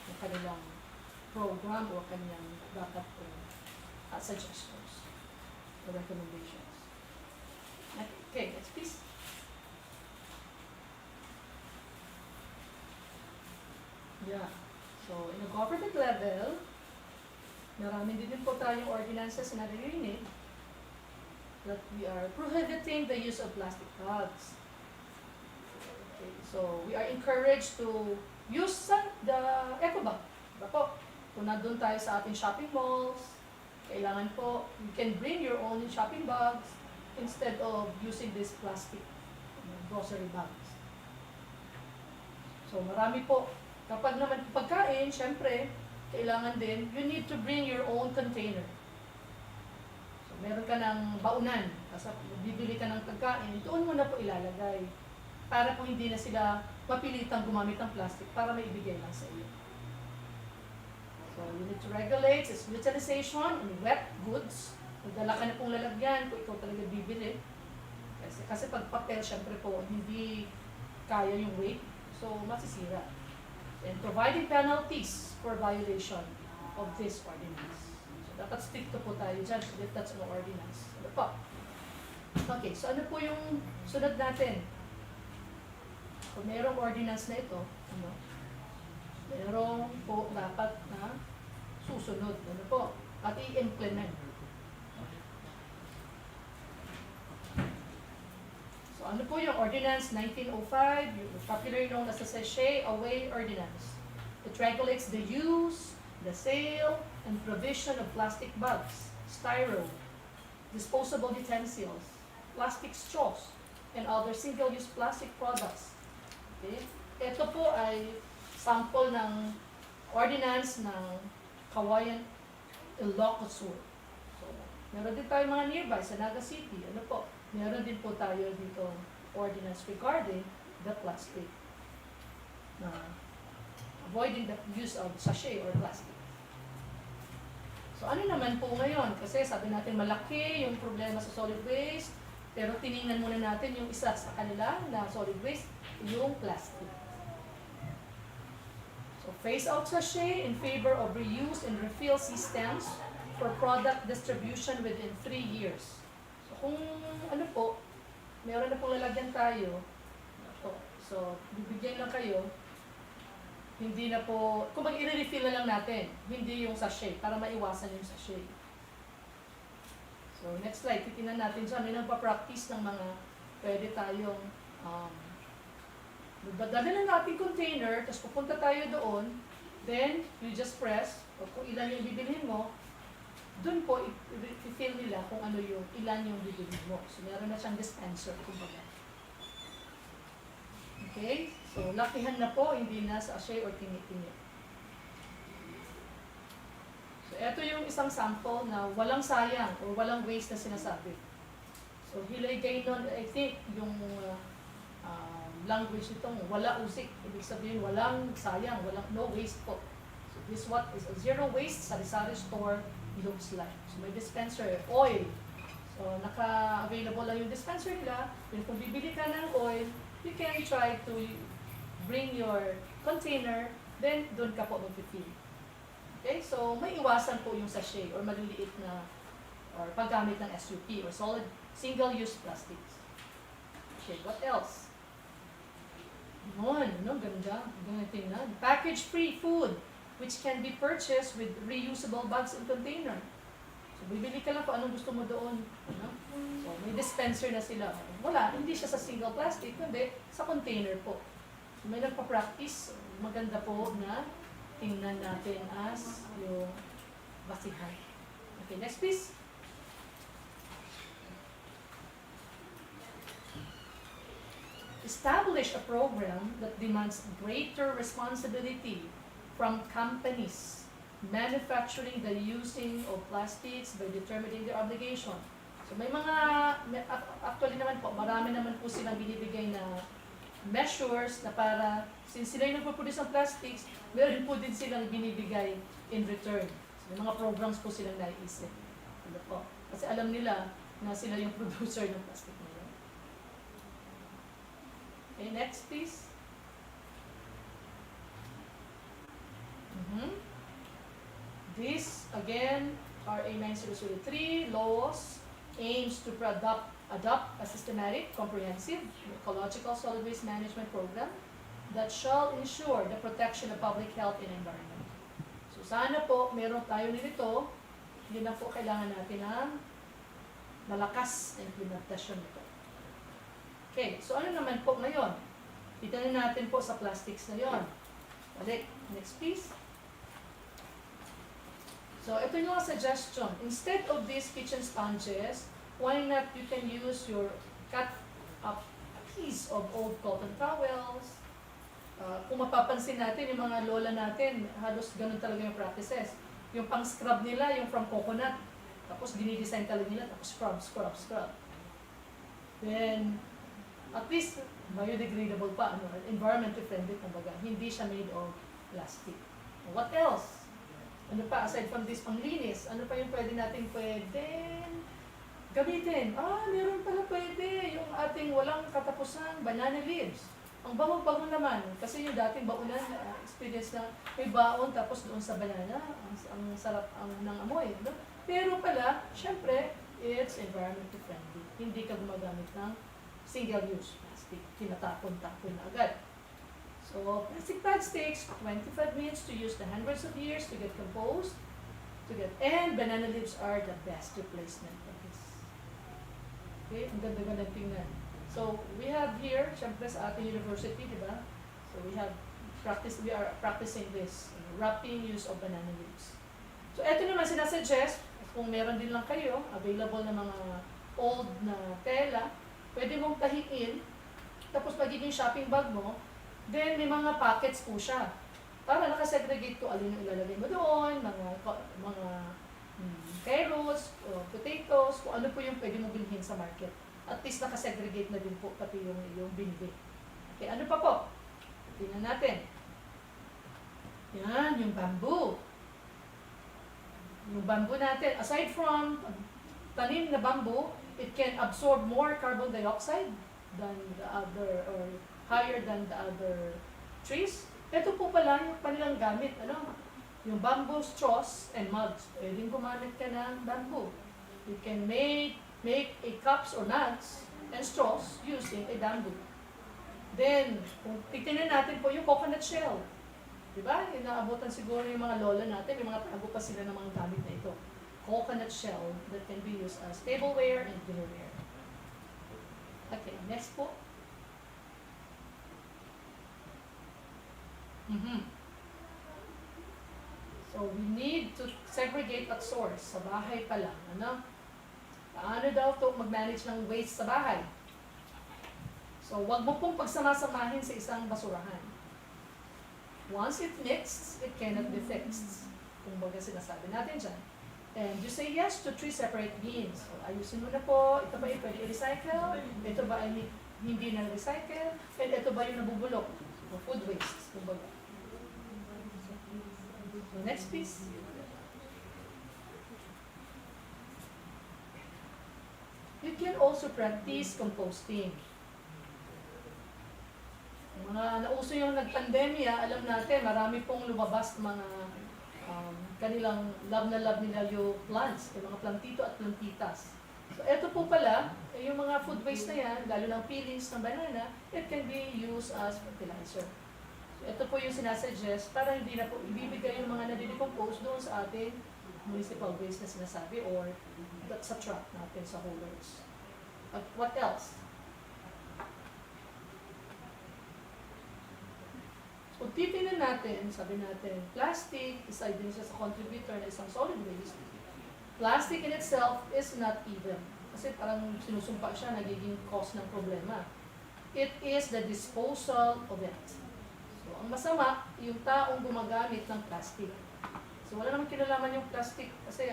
Speaker 2: ng kanilang program o kanyang dapat po suggestions or recommendations. Okay, next please. Yeah. So, in a government level, marami din po tayong ordinances na naririnig that we are prohibiting the use of plastic bags. Okay, so we are encouraged to use the eco bag. Diba po? Kung nandun tayo sa ating shopping malls, kailangan po, you can bring your own shopping bags instead of using this plastic grocery bags. So marami po. Kapag naman pagkain, syempre, kailangan din, you need to bring your own container. So meron ka ng baunan, kasi bibili ka ng pagkain, doon mo na po ilalagay. Para po hindi na sila mapilitang gumamit ng plastic para may ibigay lang sa iyo. So, you need to regulate its utilization in wet goods. Magdala ka na pong lalagyan kung ikaw talaga bibili. Kasi pag papel, syempre po, hindi kaya yung weight. So, masisira. And providing penalties for violation of this ordinance. So, dapat stricto po tayo dyan if that's an ordinance. Ano po? Okay, so ano po yung sunod natin? Kung merong ordinance na ito, ano? Merong po dapat na susunod. Ano po? At i-implement. So, ano po yung Ordinance 1905, popularly known as the 𝒔𝒂𝒂𝒏𝒂𝒂𝒂𝒂𝒂𝒂𝒂𝒂𝒂𝒂𝒂𝒂𝒂𝒂𝒂𝒂 which regulates the sale and provision of plastic bags, styro, disposable utensils, plastic straws, and other single-use plastic products. Okay? Ito po ay sample ng ordinance ng Kawayan 𝒂𝒂𝒂𝒂𝒂𝒂𝒂𝒂𝒂𝒂𝒂𝒂. So, meron din tayo mga nearby sa Naga City. Ano po? Meron din po tayo dito ordinance regarding the plastic. Avoiding the use of sachet or plastic. So, ano naman po ngayon? Kasi sabi natin malaki yung problema sa solid waste, pero tiningnan muna natin yung isa sa kanila na solid waste, yung plastic. So, phase out sachet in favor of reuse and refill systems for product distribution within 3 years. So, kung ano po, meron na pong lalagyan tayo, so, bibigyan lang kayo, hindi na po, kung mag-i-refill na lang natin, hindi yung sachet, para maiwasan yung sachet. So, next slide, titingnan natin dyan, may nagpa-practice ng mga pwede tayong dala na natin container, tapos pupunta tayo doon, then you just press, o kung ilan yung bibilhin mo, doon po i-fill nila kung ano yung ilan yung bibilhin mo. So, meron na siyang dispenser, kumbaga. Okay? So, lakihan na po, hindi na sachet or tini-tini. So, ito yung isang sample na walang sayang or walang waste na sinasabi. So, 𝑦𝒂𝒂𝒏𝒂𝒂𝒂𝒂𝒂𝒂𝒂𝒂𝒂 yung language itong wala usik. Ibig sabihin, walang sayang, walang no waste po. So, this what is a zero waste sari-sari store looks like. So, may dispenser, oil. So, naka-available lang yung dispenser nila. Kung bibili ka ng oil, you can try to bring your container, then doon ka po mag-fill. Okay? So, may iwasan po yung sachet or maliliit na or paggamit ng SUP or solid single-use plastics. Okay, what else? Ganda. Ganda tingnan. Package-free food which can be purchased with reusable bags and container. So, bibili ka lang kung anong gusto mo doon. Ano? So, may dispenser na sila. Wala, hindi siya sa single plastic, kundi sa container po. So, may nagpa-practice. Maganda po na tingnan natin as yung basihan. Okay, next please. Establish a program that demands greater responsibility from companies manufacturing the using of plastics by determining their obligation. So may mga, actually naman po, marami naman po silang binibigay na measures na para, since sila yung nagpo-produce ng plastics, meron po din silang binibigay in return. So may mga programs po silang naiisip. Ano po? Kasi alam nila na sila yung producer ng plastic nila. Okay, next please. This, again, RA 9003 laws aims to adopt a systematic, comprehensive, ecological solid waste management program that shall ensure the protection of public health and environment. So sana po, meron tayo nito, hindi na po kailangan natin ng malakas na implementasyon nito. Okay, so ano naman po ngayon? Tignan natin po sa plastics na yon. Balik, next please. So, ito yung suggestion. Instead of these kitchen sponges, why not you can use your cut up a piece of old cotton towels. Kung mapapansin natin, yung mga lola natin, halos ganun talaga yung practices. Yung pang-scrub nila, yung from coconut. Tapos dinidesign talaga nila, tapos scrub. Then, at least, biodegradable pa, environmentally friendly, kumbaga. Hindi siya made of plastic. What else? Ano pa, aside from this, panglinis, ano pa yung pwede gamitin? Meron pala pwede. Yung ating walang katapusan, banana leaves. Ang bango-bango naman. Kasi yung dating baunan, experience na may baon tapos doon sa banana, ang sarap ng amoy. No? Pero pala, syempre, it's environmentally friendly. Hindi ka gumagamit ng single-use plastic. Tinatapon-tapon na agad. So, plastic bags takes 25 minutes to use to hundreds of years to get composed. And banana leaves are the best replacement for this. Okay, ang ganda-ganda tingnan. So, we have here, syempre sa ating university, di ba? So, we are practicing this, wrapping use of banana leaves. So, eto naman sinasuggest, kung meron din lang kayo, available na mga old na tela, pwede mong tahiin, tapos magiging shopping bag mo, then may mga pockets po siya. Para nakasegregate ko alin yung ilalagay mo doon, mga carrots, potatoes, kung ano po yung pwede mo bilhin sa market. At least nakasegregate na din po pati yung binili. Okay, ano pa po? Tingnan natin. Yan, yung bamboo. Yung bamboo natin, aside from tanim na bamboo, it can absorb more carbon dioxide than the other, or higher than the other trees. Ito po pala yung kanilang gamit, yung bamboo straws and mugs. Pwedeng gumamit ka ng bamboo. You can make a cups or mugs and straws using a bamboo. Then, kung titingnan natin po yung coconut shell. Diba? Inaabutan siguro yung mga lola natin, may mga tago pa sila ng mga gamit na ito. Coconut shell that can be used as tableware and dinnerware. Okay, next po. So, we need to segregate at source. Sa bahay pa lang. Paano daw to mag-manage ng waste sa bahay? So, wag mo pong pagsama-samahin sa isang basurahan. Once it mixed, it cannot be fixed. Kung baga sinasabi natin dyan. And you say yes to 3 separate bins. So, ayusin mo na po. Ito ba yung pwede i-recycle? Ito ba ay hindi na-recycle? And ito ba yung nabubulok? O food waste. Kung baga. So, next piece. You can also practice composting. Mga nauso yung nagpandemya, alam natin, marami pong lumabas mga kanilang love na love nila yung plants, yung mga plantito at plantitas. So, ito po pala, yung mga food waste na yan, lalo ng peelings ng banana, it can be used as fertilizer. So, ito po yung sinasuggest para hindi na po ibibigay yung mga nadidecompose doon sa ating municipal waste na sinasabi or sa truck natin sa haulers. But what else? Kung titingnan natin, sabi natin, plastic, isa din siya sa contributor na isang solid waste. Plastic in itself is not evil. Kasi parang sinusumpa siya, nagiging cause ng problema. It is the disposal of it. So, ang masama, yung taong gumagamit ng plastic. So, wala naman kinalaman yung plastic kasi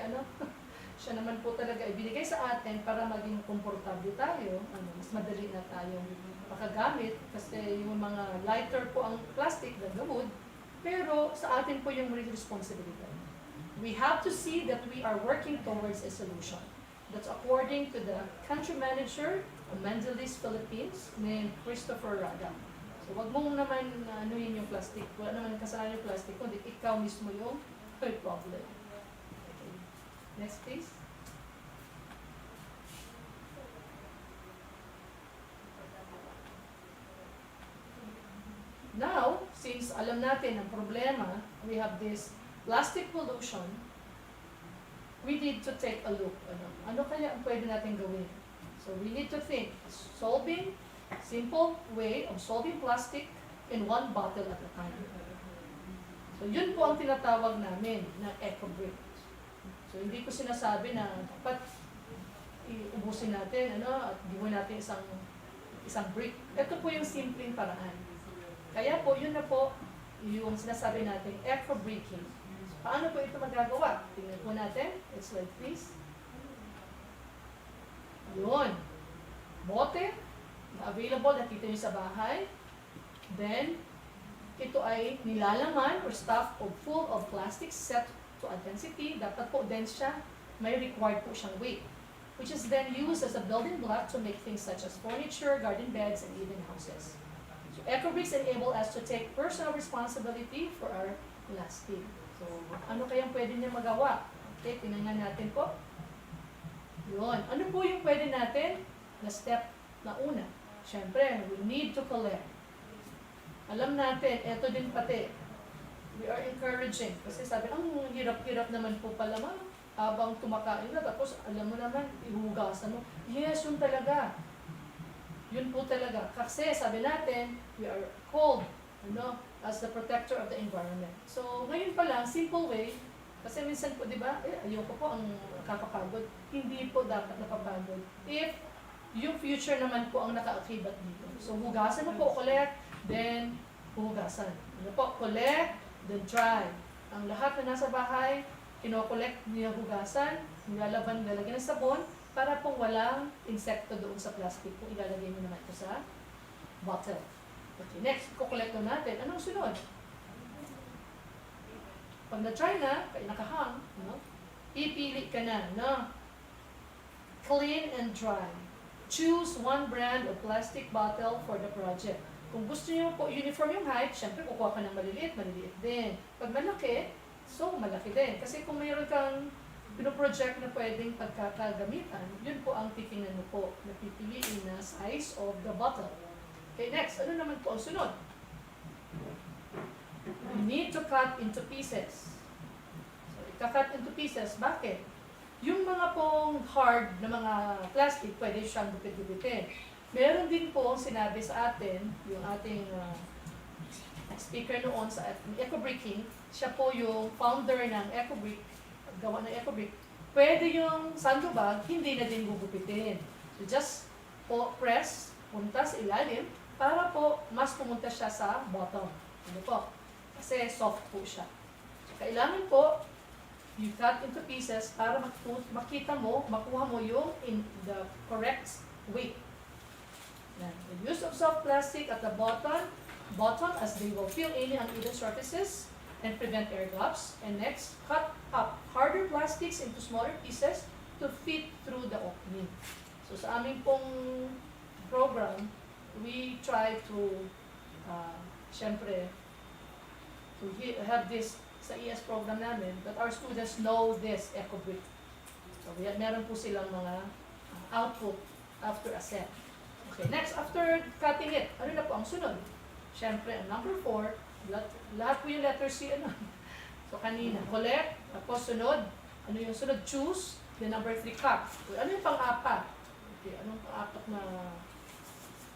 Speaker 2: siya naman po talaga ibinigay sa atin para maging komportable tayo, mas madali na tayong makagamit kasi yung mga lighter po ang plastic, the wood, pero sa atin po yung responsibility. We have to see that we are working towards a solution. That's according to the country manager of Mendeley's Philippines named Christopher Rada. So wag mong naman anuhin yung plastic, wala naman kasalanan yung plastic, kundi ikaw mismo yung problem. Okay. Next please. Now, since alam natin ang problema, we have this plastic pollution, we need to take a look. Ano kaya ang pwede natin gawin? So we need to think, simple way of solving plastic in one bottle at a time. So yun po ang tinatawag namin na eco-brick. So hindi ko sinasabi na dapat iubusin natin at gawin natin isang brick. Ito po yung simpleng paraan. Kaya po yun na po yung sinasabi natin eco-bricking. So, paano po ito magagawa? Tingnan po natin. It's like this. Yun. Bote, na available, nakita nyo sa bahay. Then, ito ay nilalaman or stuffed or full of plastic set to a density. Dapat po dense siya. May required po siyang weight, which is then used as a building block to make things such as furniture, garden beds, and even houses. So, eco-bricks enable us to take personal responsibility for our plastic. So, ano kayang pwede niya magawa? Okay, tingnan natin po. Yun. Ano po yung pwede natin na step na una? Siyempre, we need to collect. Alam natin, eto din pati, we are encouraging. Kasi sabi, ang hirap-hirap naman po pala habang tumakain na. Tapos, alam mo naman, ihugasan mo. Yes, yun talaga. Yun po talaga. Kasi sabi natin, we are called, as the protector of the environment. So, ngayon pa lang, simple way, kasi minsan po, di ba, ayoko po ang kakapagod. Hindi po dapat nakapagod. If yung future naman po ang nakaakibat dito. So, hugasan mo po, collect, then hugasan. Ano po, collect, then dry. Ang lahat na nasa bahay, kino-collect niya hugasan, nilalaban, lalagyan ng sabon, para pong walang insekto doon sa plastic. Kung ilalagay mo naman ito sa bottle. Okay, next, kukolekto natin. Anong sunod? Pag na-try na, kaya nakahang, ipili ka na, clean and dry. Choose one brand of plastic bottle for the project. Kung gusto niyo po uniform yung height, syempre kukuha ka ng maliliit din. Pag malaki, so malaki din. Kasi kung mayroon kang pino-project na pwedeng pagkakagamitan, yun po ang titingnan mo po na pipiliin na size of the bottle. Okay, next, ano naman po ang sunod? You need to cut into pieces. So, ika-cut into pieces. Bakit? Yung mga pong hard na mga plastic, pwede siyang gupit-gupitin. Meron din po sinabi sa atin, yung ating speaker noon sa eco-bricking, siya po yung founder ng eco-brick, gawa ng eco-brick. Pwede yung sandbag, hindi na din gugupitin. So just po press, punta sa ilalim, para po mas pumunta siya sa bottom. Ano po? Kasi soft po siya. So, kailangan po, you cut into pieces para makita mo, makuha mo yung in the correct weight. The use of soft plastic at the bottom as they will fill any uneven surfaces and prevent air gaps. And next, cut up harder plastics into smaller pieces to fit through the opening. So sa aming pong program, we try to, syempre, to have this sa ES program namin, that our students know this eco-brick. So meron po silang mga output after a set. Okay, next, after cutting it, ano na po ang sunod? Siyempre, ang number 4, lahat po yung letter C, So, kanina, collect, tapos sunod, ano yung sunod? Choose, then number 3, cut. Okay, ano yung pang-apat? Okay, anong pang-apat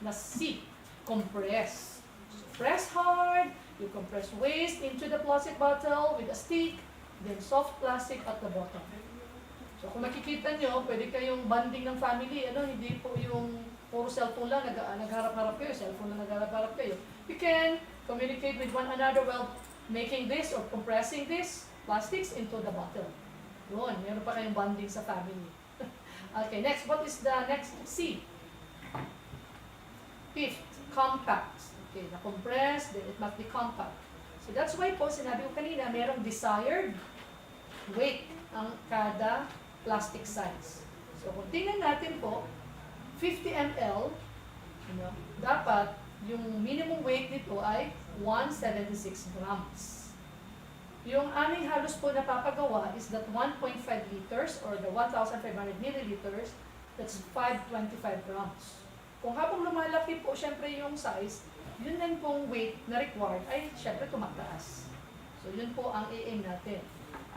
Speaker 2: na C? Compress. So, press hard, you compress waste into the plastic bottle with a stick, then soft plastic at the bottom. So, kung makikita nyo, pwede kayong bonding ng family, hindi po yung puro cellphone lang, nagharap-harap kayo, cellphone lang nagharap-harap kayo. You can communicate with one another while making this or compressing this plastics into the bottle. Yun, meron pa kayong bonding sa family. Okay, next, what is the next C? Fifth, compact. Okay, na-compress, then it must be compact. So that's why po, sinabi ko kanina, merong desired weight ang kada plastic size. So kung tingnan natin po, 50 ml, dapat yung minimum weight nito ay 176 grams. Yung aming halos po napapagawa is that 1.5 liters or the 1,500 milliliters, that's 525 grams. Kung habang lumalaki po, syempre yung size, yun din pong weight na required ay syempre tumataas. So yun po ang aim natin.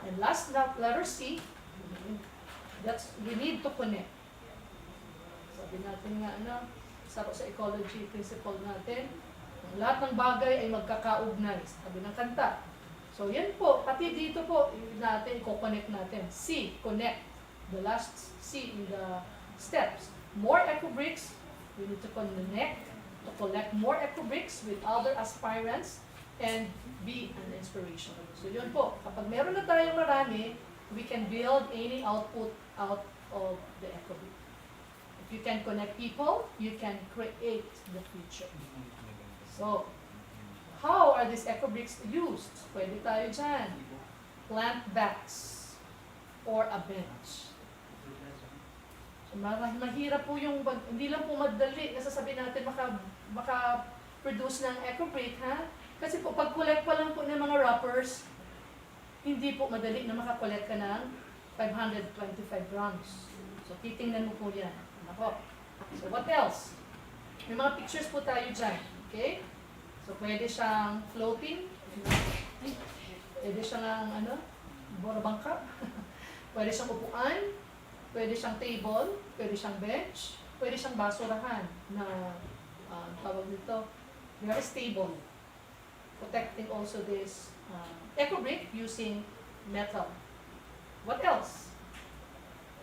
Speaker 2: And last, letter C, that's we need to connect. Sabi natin nga, sa ecology principle natin, lahat ng bagay ay magkakaugnay. Sabi ng kanta. So, yan po. Pati dito po, natin, i-connect natin. C, connect. The last C in the steps. More eco-bricks. We need to connect, to collect more eco-bricks with other aspirants and be an inspiration. So, yun po. Kapag meron na tayong marami, we can build any output out of the eco-brick. If you can connect people, you can create the future. So, how are these eco-bricks used? Pwede tayo dyan. Plant backs or a bench. So, mahirap po yung, hindi lang po madali na sasabihin natin maka-produce ng eco-brick, ha? Kasi po, pag-collect pa lang po ng mga wrappers, hindi po madali na makakollect ka ng 525 grams. So, titingnan mo po yan. Ako. So, what else? May mga pictures po tayo dyan. Okay? So, pwede siyang floating. Pwede siyang, borabangka. Pwede siyang upuan. Pwede siyang table. Pwede siyang bench. Pwede siyang basurahan na, tawag nito, very stable. Protecting also this eco-brick using metal. What else?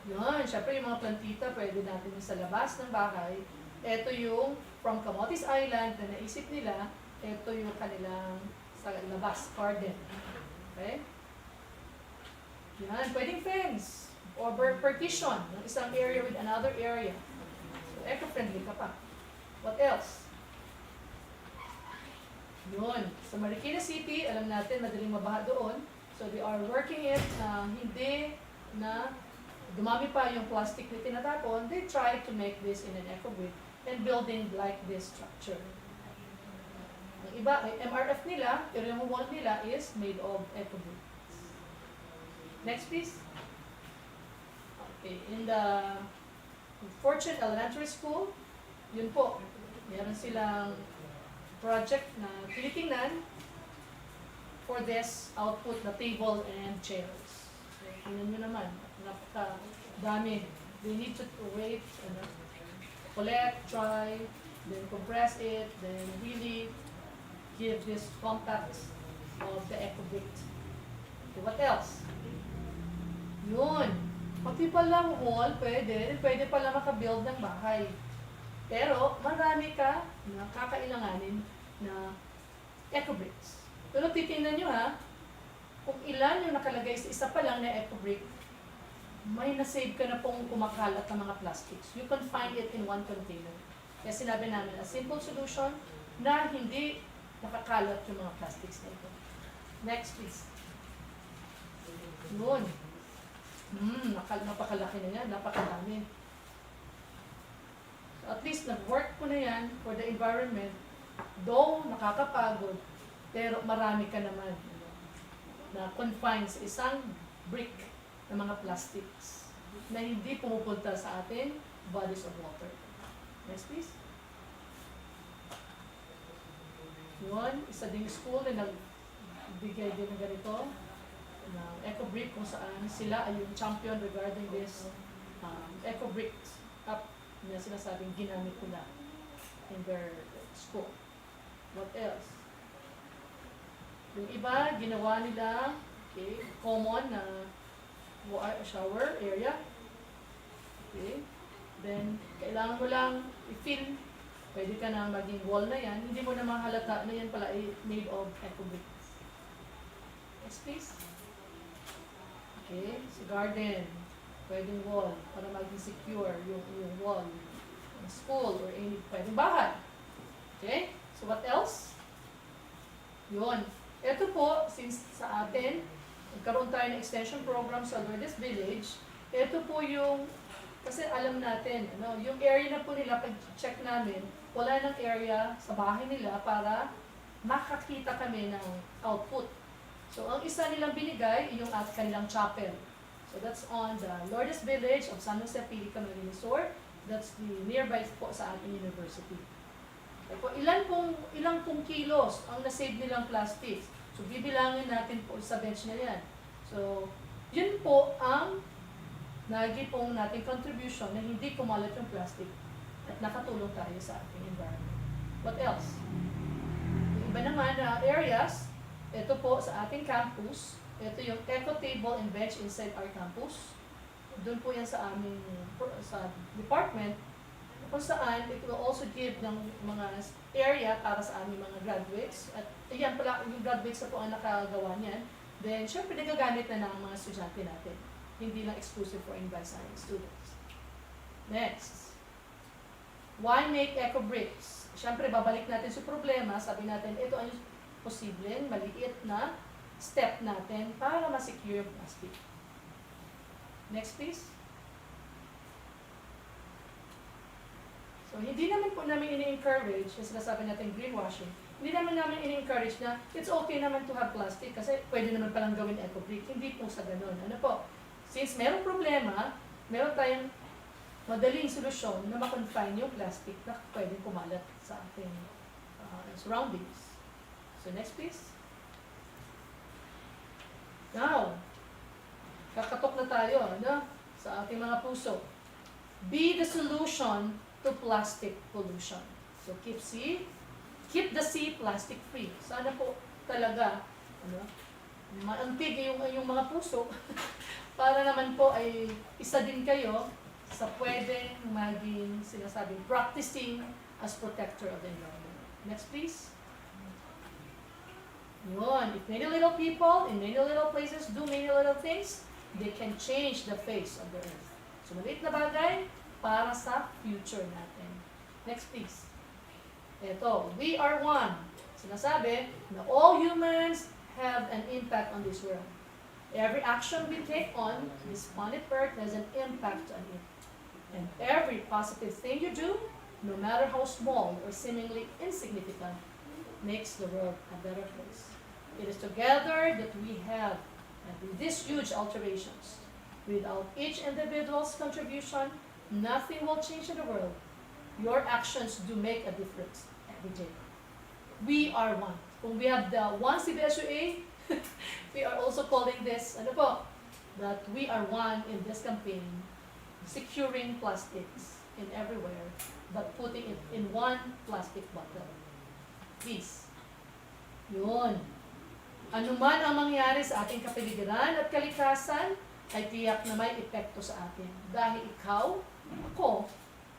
Speaker 2: Yun, syempre yung mga plantita, pwede natin yung sa labas ng bahay. Ito yung from Camotes Island na naisip nila, ito yung kanilang sa labas, garden. Okay? Yan, pwedeng fence or partition ng isang area with another area. So, eco-friendly ka pa. What else? Yun, sa Marikina City, alam natin, madaling mabaha doon. So, they are working it hindi na dumami pa yung plastic na tinatapon. They try to make this in an eco-brick and building like this structure. Ang iba, ay MRF nila, pero yung wall nila is made of eco-brick. Next, please. Okay, in the Fortune Elementary School, yun po, meron silang project na tinitingnan for this output na table and chairs. Tingnan nyo naman, napaka-dami. They need to wait, collect, dry, then compress it, then really give this compact of the eco-brick. Okay, what else? Yun. Pati pala wall, pwede pala makabuild ng bahay. Pero marami ka na kakailanganin na eco-bricks. Pero titingnan nyo ha, kung ilan yung nakalagay sa isa pa lang na eco-brick, may nasave ka na pong kumakalat ng mga plastics. You can find it in one container. Kaya sinabi namin, a simple solution na hindi nakakalat yung mga plastics na ito. Next, please. Yun. Napakalaki na yan, napakadami. So at least nag-work po na yan for the environment, though nakakapagod, pero marami ka naman na confined sa isang brick ng mga plastics na hindi pumupunta sa ating bodies of water. Next, please. Yun, isa ding school na nagbigay din ng ganito, ng eco-brick kung saan sila ay yung champion regarding this eco-brick cup na sinasabing ginamit nila in their school. What else? Yung iba, ginawa nila, okay, common na shower area. Okay. Then, kailangan mo lang i-fill. Pwede ka na maging wall na yan. Hindi mo na mahalata na yan pala ay made of eco-bricks. Next, please. Okay, sa garden. Pwedeng wall para maging secure yung wall. Yung school or any pwedeng bahay. Okay? So, what else? Yun. Ito po, since sa atin, nagkaroon tayo ng extension program sa Lourdes Village, ito po yung, kasi alam natin, yung area na po nila, pag-check namin, wala ng area sa bahay nila para makakita kami ng output. So, ang isa nilang binigay, yung at kanilang chapel. So, that's on the Lourdes Village of San Jose 𝒂𝒂𝒏𝒂𝒂 Resort. That's the nearby po sa ating university. So, ilang pong kilos ang nasave nilang plastics. So, bibilangin natin po sa bench na yan. So, yun po ang nagi pong nating contribution na hindi kumalat yung plastic at nakatulong tayo sa ating environment. What else? Yung iba naman na areas, ito po sa ating campus, ito yung eco table and bench inside our campus. Doon po yan sa aming sa department, kung saan it will also give ng mga area para sa aming mga graduates. At yan pala, yung graduates na po ang nakagawa niyan. Then, syempre, nagagamit na ng mga estudyante natin. Hindi lang exclusive for Invite Science students. Next. Why make eco bricks? Siyempre, babalik natin sa problema. Sabi natin, ito ay posibleng maliit na step natin para ma-secure yung plastic. Next, please. So, hindi naman po namin ini-encourage, yung sinasabi natin greenwashing, hindi naman namin ini-encourage na it's okay naman to have plastic kasi pwede naman palang gawin eco brick. Hindi po sa ganun. Ano po? Since merong problema, meron tayong madaling solusyon na ma-confine yung plastic na pwede kumalat sa ating surroundings. So, next please. Now, kakatok na tayo sa ating mga puso. Be the solution to plastic pollution. So, keep the sea plastic free. Sana po talaga maantig yung mga puso para naman po ay isa din kayo sa pwedeng maging sinasabing practicing as protector of the environment. Next please. Yun. If many little people in many little places do many little things, they can change the face of the earth. So, maliit na bagay para sa future natin. Next please. Ito, we are one. Sinasabi na all humans have an impact on this world. Every action we take on this planet Earth has an impact on it. And every positive thing you do, no matter how small or seemingly insignificant, makes the world a better place. It is together that we have these huge alterations. Without each individual's contribution, nothing will change in the world. Your actions do make a difference every day. We are one. When we have the one CBSUA, we are also calling this, that we are one in this campaign, securing plastics in everywhere, but putting it in one plastic bottle. Please. Yun. Ano man ang mangyari sa ating kapaligiran at kalikasan, ay tiyak na may epekto sa atin. Dahil ikaw, ako,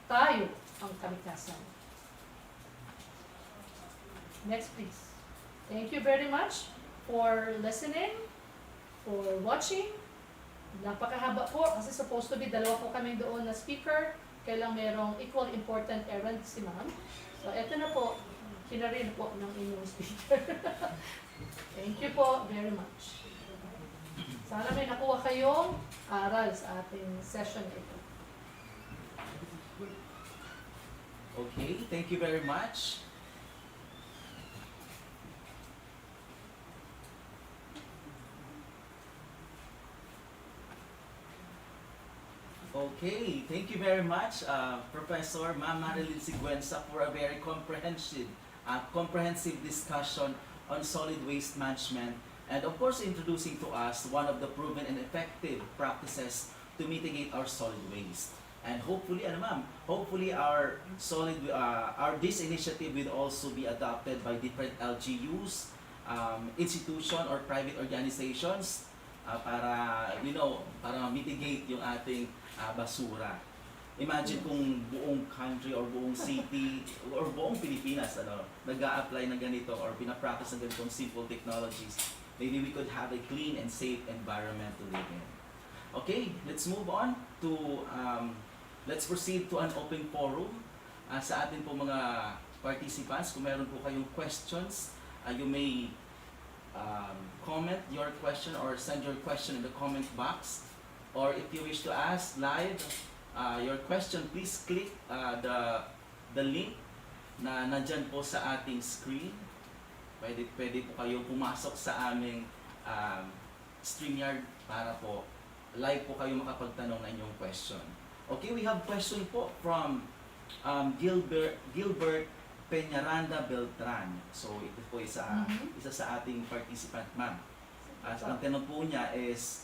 Speaker 2: tayo ang kalikasan. Next, please. Thank you very much for listening, for watching. Napakahaba po kasi supposed to be dalawa po kami doon na speaker. Kailang merong equal important errand si ma'am. So, eto na po. Kinarin po ng inyong speaker. Thank you po very much. Sana may nakuha kayong aral sa ating session ito.
Speaker 1: Okay, thank you very much. Okay, thank you very much, Professor Ma'am Marilyn Sigüenza, for a very comprehensive discussion on solid waste management, and of course introducing to us one of the proven and effective practices to mitigate our solid waste. And hopefully, hopefully this initiative will also be adopted by different LGUs, institution or private organizations para mitigate yung ating basura. Imagine kung buong country or buong city or buong Pilipinas nag-a-apply ng ganito or pina-practice ng ganitong simple technologies. Maybe we could have a clean and safe environment to live in. Okay, let's move on to let's proceed to an open forum. Sa atin po mga participants, kung meron po kayong questions, you may comment your question or send your question in the comment box. Or if you wish to ask live your question, please click the link na nandyan po sa ating screen. Pwede po kayo pumasok sa aming StreamYard para po live po kayo makapagtanong ng inyong question. Okay, we have question po from Gilbert Peñaranda Beltran. So ito po isa sa ating participant, ma'am. Ang tanong po niya is,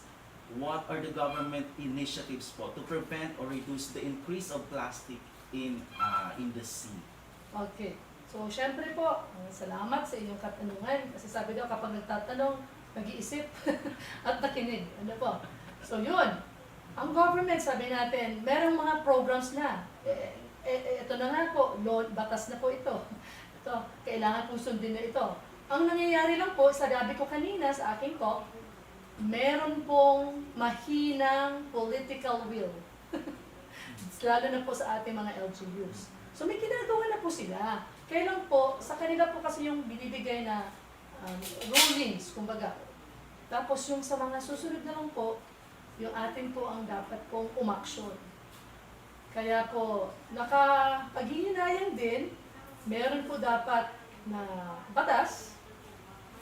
Speaker 1: what are the government initiatives po to prevent or reduce the increase of plastic in the sea?
Speaker 2: Okay. So, syempre po, salamat sa inyong katanungan. Kasi sabi daw, kapag nagtatanong, nag-iisip at nakinig. Ano po? So, yun. Ang government, sabi natin, merong mga programs na. Ito na nga po, batas na po ito. Ito, kailangan po sundin na ito. Ang nangyayari lang po, sabi ko kanina sa aking talk, meron pong mahinang political will. Lalo na po sa ating mga LGUs. So may ginagawa na po sila. Kaya lang po, sa kanila po kasi yung binibigay na rulings, kumbaga. Tapos yung sa mga susunod na lang po, yung atin po ang dapat pong umaksyon. Kaya po, nakapaghihinayang din, meron po dapat na batas,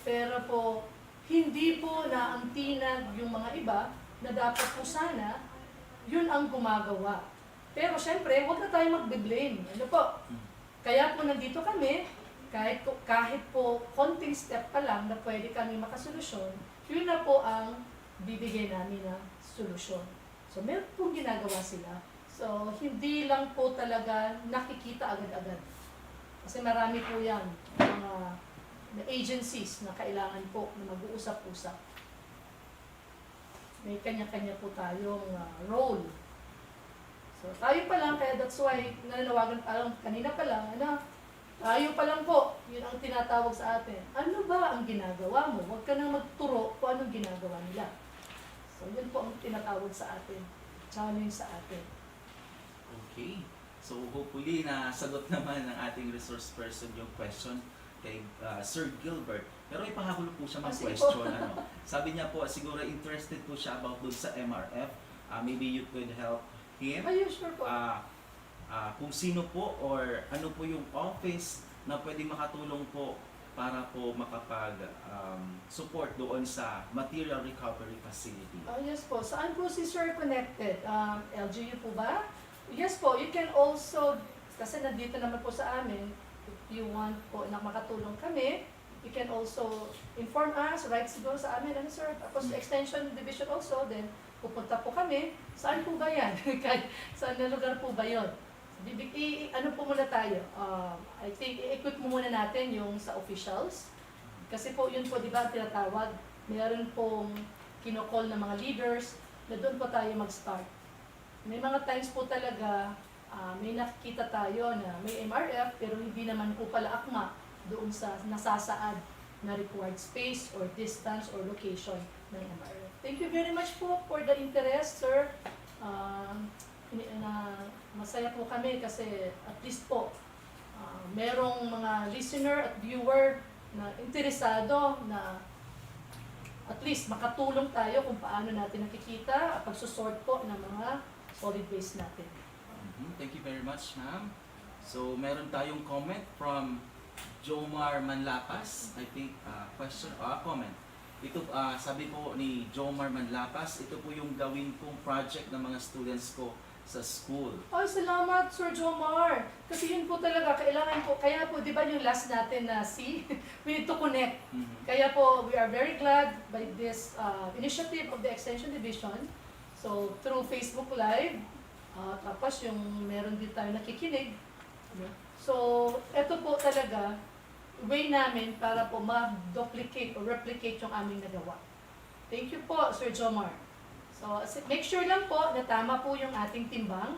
Speaker 2: pero po, hindi po naangtinag yung mga iba na dapat po sana, yun ang gumagawa. Pero syempre, huwag na tayo magbe-blame. Ano po? Kaya po nandito kami, kahit po konting step pa lang na pwede kami makasolusyon, yun na po ang bibigay namin na solusyon. So meron pong ginagawa sila. So hindi lang po talaga nakikita agad-agad. Kasi marami po yan, mga agencies na kailangan po na mag-uusap-usap. May kanya-kanya po tayong role. So tayo pa lang, kaya that's why nananawagan pa lang, kanina pa lang, tayo pa lang po, yun ang tinatawag sa atin. Ano ba ang ginagawa mo? Huwag ka nang magturo kung anong ginagawa nila. So yun po ang tinatawag sa atin, challenge sa atin.
Speaker 1: Okay. So hopefully nasagot naman ng ating resource person yung question kay Sir Gilbert. Pero ipahagulo po siya mag-question. Sabi niya po, siguro interested po siya about doon sa MRF. Maybe you could help him.
Speaker 2: Sure po.
Speaker 1: Kung sino po or ano po yung office na pwede makatulong po para po makapag-support doon sa material recovery facility.
Speaker 2: Yes po. Saan po si Sir connected? LGU po ba? Yes po. You can also, kasi nandito naman po sa amin, if you want po na makatulong kami, you can also inform us, write siguro sa amin, sir? Tapos Extension Division also, then pupunta po kami. Saan po ba yan? Saan na lugar po ba yun? Ano po muna tayo? I think i-equip mo muna natin yung sa officials. Kasi po yun po, di ba, tinatawag, mayroon pong kinocall ng mga leaders na doon po tayo mag-start. May mga times po talaga, may nakikita tayo na may MRF pero hindi naman po pala akma doon sa nasasaad na required space or distance or location ng MRF. Thank you very much po for the interest, sir. Masaya po kami kasi at least po merong mga listener at viewer na interesado na at least makatulong tayo kung paano natin nakikita at pagsusort po ng mga solid waste natin.
Speaker 1: Thank you very much, ma'am. So, meron tayong comment from Jomar Manlapas. I think, question or comment. Ito, sabi po ni Jomar Manlapas, ito po yung gawin kong project ng mga students ko sa school.
Speaker 2: Ay, salamat, Sir Jomar. Kasi yun po talaga, kailangan po, kaya po, di ba yung last natin na we need to connect. Kaya po, we are very glad by this initiative of the Extension Division. So, through Facebook Live, tapos yung meron din tayo nakikinig. So, ito po talaga, way namin para po ma-duplicate o replicate yung aming nagawa. Thank you po, Sir Jomar. So, make sure lang po na tama po yung ating timbang.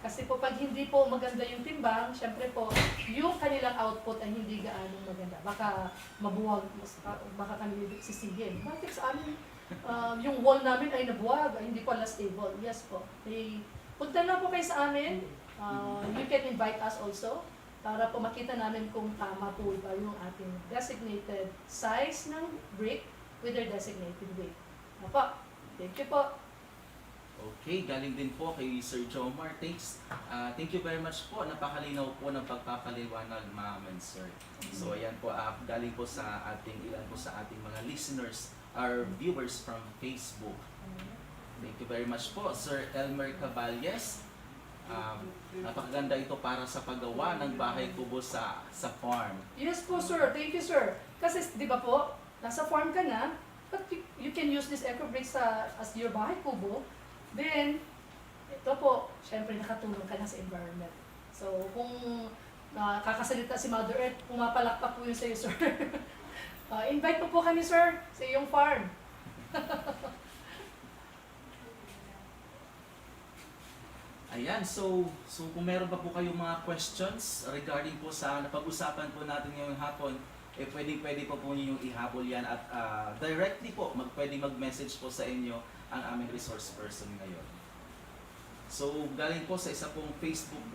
Speaker 2: Kasi po pag hindi po maganda yung timbang, syempre po, yung kanilang output ay hindi gaano maganda. Baka mabuwag, baka kami sisigil. Bakit sa amin, yung wall namin ay nabuwag, ay hindi pala stable. Yes po. Punta lang po kayo sa amin. You can invite us also para po makita namin kung tama po ba yung ating designated size ng brick with their designated weight. Apa, thank you po.
Speaker 1: Okay, galing din po kay Sir Jomar. Thank you very much po. Napakalinaw po ng pagpapaliwanag, ma'am and sir. So ayan po, galing po sa ilan po sa ating mga listeners, our viewers from Facebook. Thank you very much po, Sir Elmer Caballes. Napakaganda ito para sa paggawa ng bahay kubo sa farm.
Speaker 2: Yes po, sir. Thank you, sir. Kasi, di ba po, nasa farm ka na, but you can use this eco-bricks as your bahay kubo. Then, ito po, syempre nakatulong ka na sa environment. So, kung kakasalita si Mother Earth, pumapalakpak po yun sa iyo, sir. Invite po kami, sir, sa iyong farm.
Speaker 1: Ayan, so kung meron pa po kayong mga questions regarding po sa napag-usapan po natin ngayong hapon, pwede po niyo ihabol yan at directly po, pwede mag-message po sa inyo ang aming resource person ngayon. So, galing po sa isa pong Facebook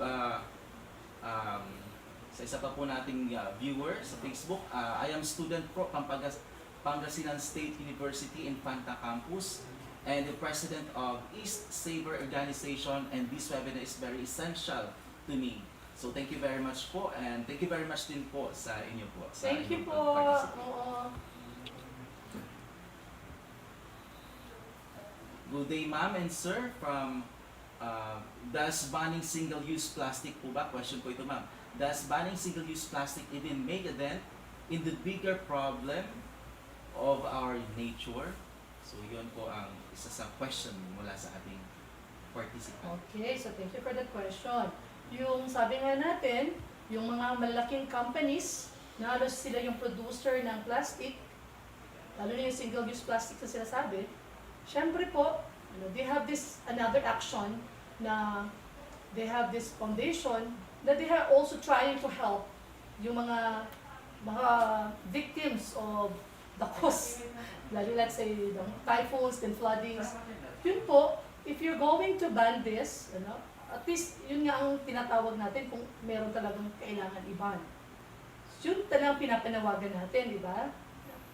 Speaker 1: sa isa pa po nating viewer sa Facebook. I am student pro Pangasinan State University Infanta Campus and the president of East Saver Organization, and this webinar is very essential to me. So thank you very much po, and thank you very much din po sa inyo po.
Speaker 2: Thank you po.
Speaker 1: Good day, ma'am and sir, from does banning single-use plastic po ba? Question po ito, ma'am. Does banning single-use plastic even make a dent in the bigger problem of our nature? So yun po ang isa sa question mula sa ating participant.
Speaker 2: Okay, so thank you for that question. Yung sabi nga natin, yung mga malaking companies, na halos sila yung producer ng plastic, lalo na yung single-use plastic na sinasabi, syempre po, they have this another action na they have this foundation that they are also trying to help yung mga victims of the cause, lalo let's say the typhoons and floodings. Yun po, if you're going to ban this, at least yun nga ang tinatawag natin kung meron talagang kailangan i-ban. Yun talagang pinapanawagan natin, di ba?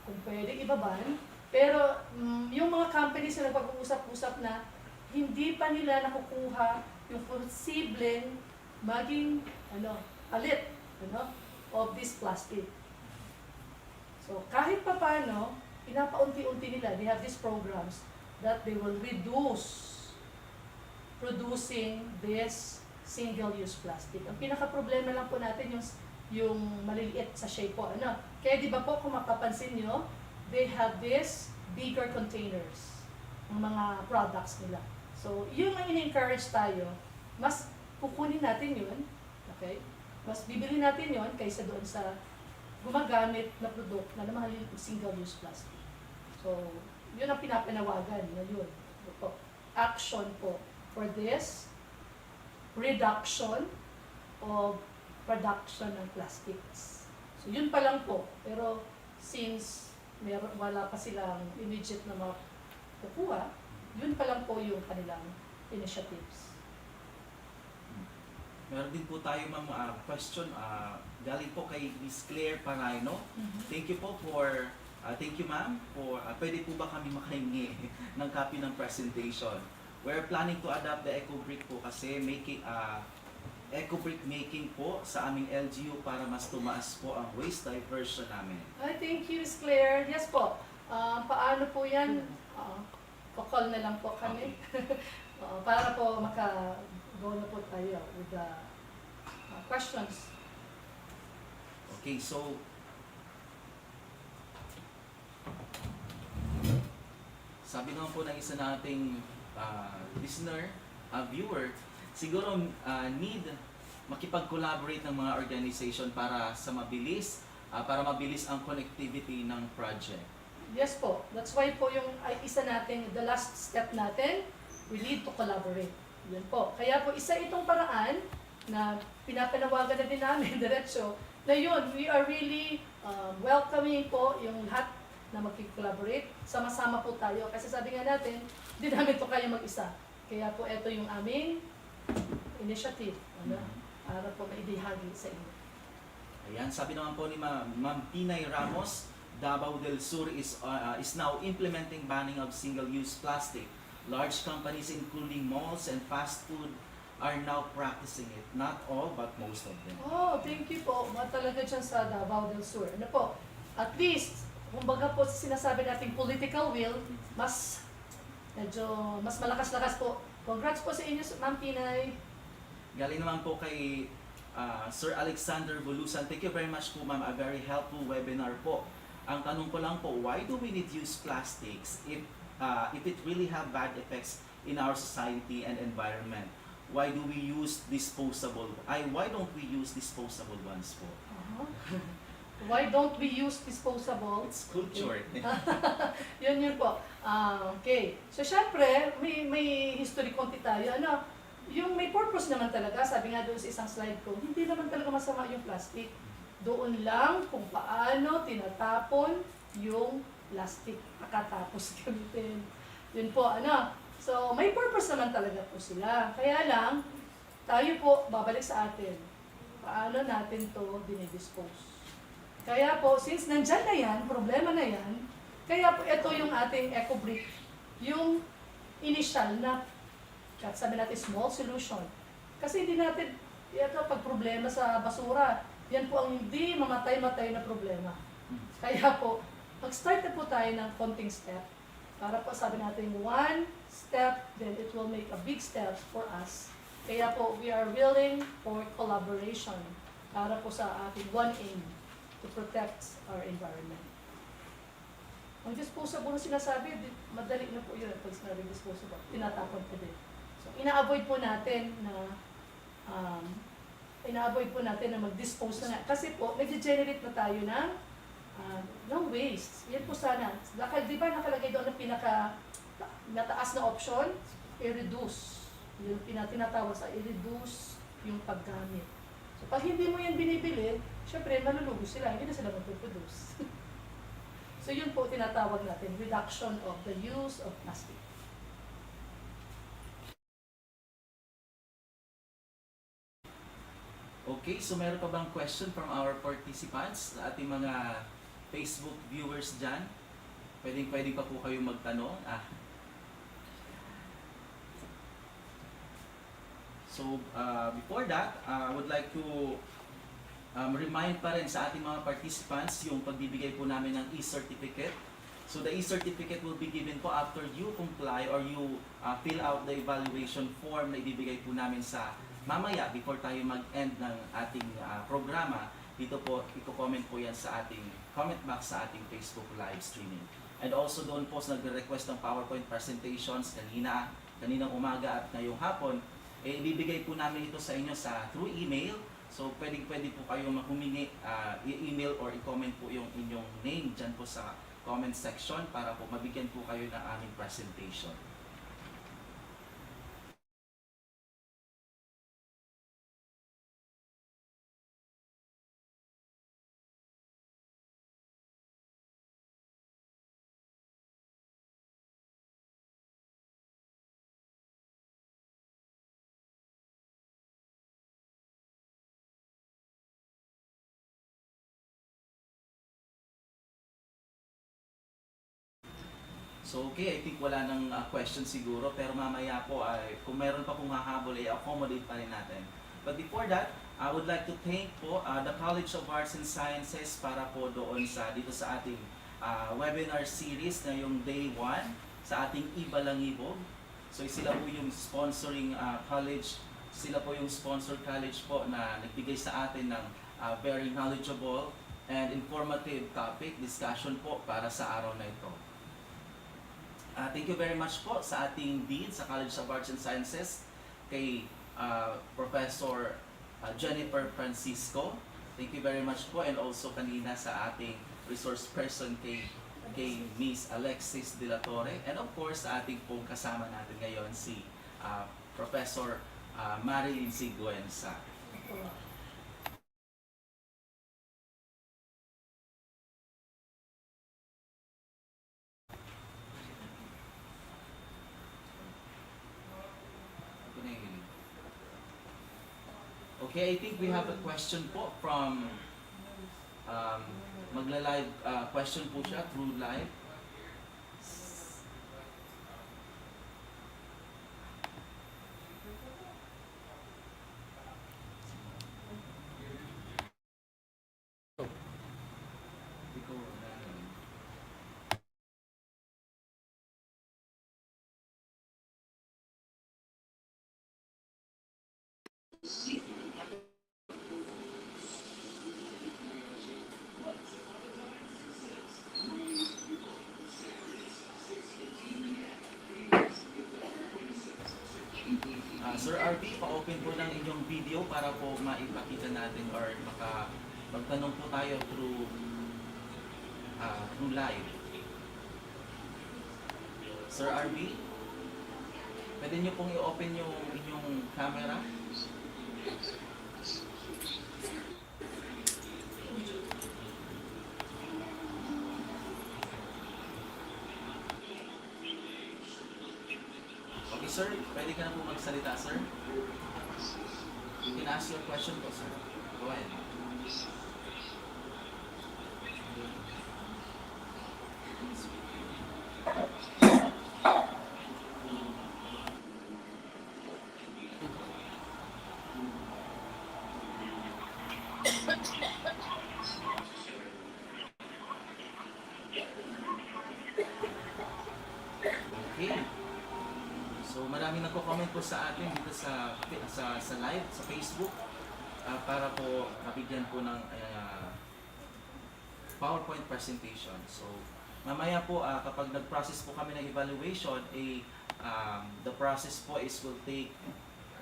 Speaker 2: Kung pwede ibaban. Pero yung mga companies na nagpag-uusap-usap na hindi pa nila nakukuha yung posibleng maging palit of this plastic. So kahit pa paano, pinapaunti-unti nila, they have these programs that they will reduce producing this single-use plastic. Ang pinaka-problema lang po natin yung maliliit sa shape po. Kaya di ba po kung makapansin nyo, they have this bigger containers ng mga products nila. So, yun ang in-encourage tayo, mas kukunin natin yun, okay? Mas bibili natin yun kaysa doon sa gumagamit na product na namahal yung single-use plastic. So, yun ang pinapanawagan na yun. Ito, action po for this reduction of production ng plastics. So, yun pa lang po. Pero, since wala pa silang immediate na makukuha, yun pa lang po yung kanilang initiatives.
Speaker 1: Meron din po tayo question galing po kay Miss Claire Parayno. Thank you po for thank you ma'am for pwede po ba kami makahingi ng copy ng presentation? We're planning to adopt the eco-brick po kasi making eco-brick making po sa aming LGU para mas tumaas po ang waste diversion namin.
Speaker 2: Thank you, Miss Claire. Yes po. Paano po yan? Call na lang po kami. Okay. Para po maka-go na po tayo with the questions.
Speaker 1: Okay, so sabi naman po ng isa nating listener, viewer, siguro need makipag-collaborate ng mga organization para mabilis ang connectivity ng project.
Speaker 2: Yes po. That's why po yung isa natin, the last step natin, we need to collaborate. Yun po. Kaya po isa itong paraan na pinapanawagan na din namin diretso na yun, we are really welcoming po yung lahat na mag-collaborate. Sama-sama po tayo. Kasi sabi nga natin, hindi namin to kaya mag-isa. Kaya po ito yung aming initiative. Para po maibahagi sa inyo.
Speaker 1: Ayan, sabi naman po ni Ma'am Pinay Ramos, Davao del Sur is now implementing banning of single-use plastic. Large companies including malls and fast food are now practicing it. Not all, but most of them.
Speaker 2: Oh, thank you po. Talaga dyan sa Davao del Sur. At least, kumbaga po sinasabi nating political will, mas malakas-lakas po. Congrats po sa inyo, Ma'am Pinay.
Speaker 1: Galing naman po kay Sir Alexander Bulusan. Thank you very much po, ma'am. A very helpful webinar po. Ang tanong ko lang po, why do we need to use plastics if it really have bad effects in our society and environment? Why do we use disposable? Why don't we use disposable ones po?
Speaker 2: Why don't we use disposable?
Speaker 1: It's culture.
Speaker 2: Yun po. Okay. So, syempre, may history konti tayo. Yung may purpose naman talaga, sabi nga doon sa isang slide ko, hindi naman talaga masama yung plastic. Doon lang kung paano tinatapon yung plastic pagkatapos gamitin. Yun po, So, may purpose naman talaga po sila. Kaya lang, tayo po, babalik sa atin. paano natin to dinidispose. Kaya po, since nandyan na yan, problema na yan, kaya po ito yung ating eco-brick, yung initial na, sabi natin, small solution. Kasi hindi natin, ito pag problema sa basura, yan po ang hindi mamatay-matay na problema. Kaya po, mag-start na po tayo ng konting step. Para po sabi natin, one step, then it will make a big step for us. Kaya po, we are willing for collaboration para po sa ating one aim to protect our environment. Ang disposable na sinasabi, madali na po yun pag sinabing disposable. Tinatapon po din. So, ina-avoid po natin na mag-dispose na nga. Kasi po, nag-generate na tayo ng waste. Yan po sana. Di ba nakalagay doon ang mataas na option? I-reduce. Yung tinatawag sa i-reduce yung paggamit. So, pag hindi mo yan binibili, syempre, malulugo sila. Hindi na sila mag-produce. So, yun po tinatawag natin, reduction of the use of plastic.
Speaker 1: Okay, so meron pa bang question from our participants, ating mga Facebook viewers dyan? Pwedeng pa po kayo magtanong. So, before that, I would like to remind pa rin sa ating mga participants yung pagbibigay po namin ng e-certificate. So, the e-certificate will be given po after you comply or you fill out the evaluation form na ibibigay po namin sa mamaya before tayo mag-end ng ating programa. Dito po, i-comment po yan sa ating comment box sa ating Facebook live streaming. And also doon po sa nagre-request ng PowerPoint presentations kaninang umaga at ngayong hapon, ibibigay po namin ito sa inyo through email. So, pwede po kayong humingi, i-email or i-comment po yung inyong name dyan po sa comment section para po mabigyan po kayo ng aming presentation. So okay, I think wala nang question siguro, pero mamaya po kung meron pa pong hahabol, accommodate pa rin natin. But before that, I would like to thank po the College of Arts and Sciences para po doon dito sa ating webinar series na yung Day 1 sa ating e-Balangibog. So sila po yung sponsoring college, sila po yung sponsor college po na nagbigay sa atin ng very knowledgeable and informative topic discussion po para sa araw na ito. Thank you very much po sa ating Dean sa College of Arts and Sciences, kay Professor Jennifer Francisco. Thank you very much po, and also kanina sa ating resource person kay Miss Alexis de la Torre, and of course sa ating pong kasama natin ngayon si Professor Marilyn Siguenza. Okay, I think we have a question po from magla-live question po siya through live. Sir RB, pa-open po ng inyong video para po maipakita natin or magtanong po tayo through live. Sir RB, pwede nyo pong i-open yung inyong camera. Okay sir, pwede ka na po magsalita sir. You can ask your question po sir. Go Okay. So maraming nagko-comment po sa atin dito sa live, sa Facebook, para po mabigyan po ng PowerPoint presentation. So mamaya po kapag nag-process po kami ng evaluation, the process po will take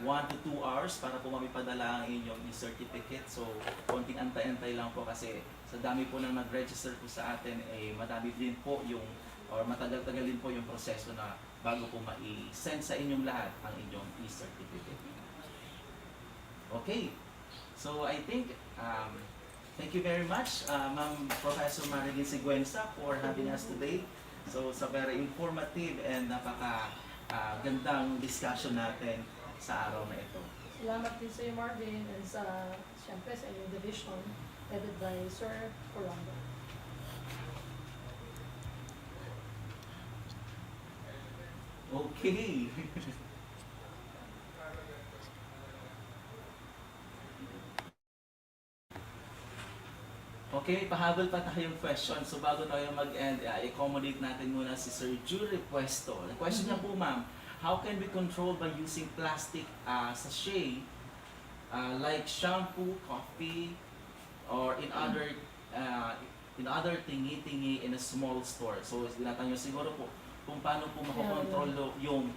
Speaker 1: 1 to 2 hours para po mamipadala ang inyong e-certificate. So konting antay-antay lang po kasi sa dami po nang nag-register po sa atin, madami din po yung or matagal-tagal din po yung proseso na bago po ma-send sa inyong lahat ang inyong e-certificate. Okay. So I think thank you very much, Ma'am Professor Marilyn Siguenza, for having us today. So sa very informative and gandang discussion natin sa araw na ito.
Speaker 2: Salamat din sa iyo, Marvin, and siyempre sa inyong division, headed by Sir Corando.
Speaker 1: Okay. Okay, pahabol pa tayong question. So bago tayo mag-end, accommodate natin muna si Sir Jury Puesto. The question niya po, ma'am, how can we control by using plastic sachet like shampoo, coffee, or in other tingi-tingi in a small store? So tinatanong siguro po kung paano po makokontrol yung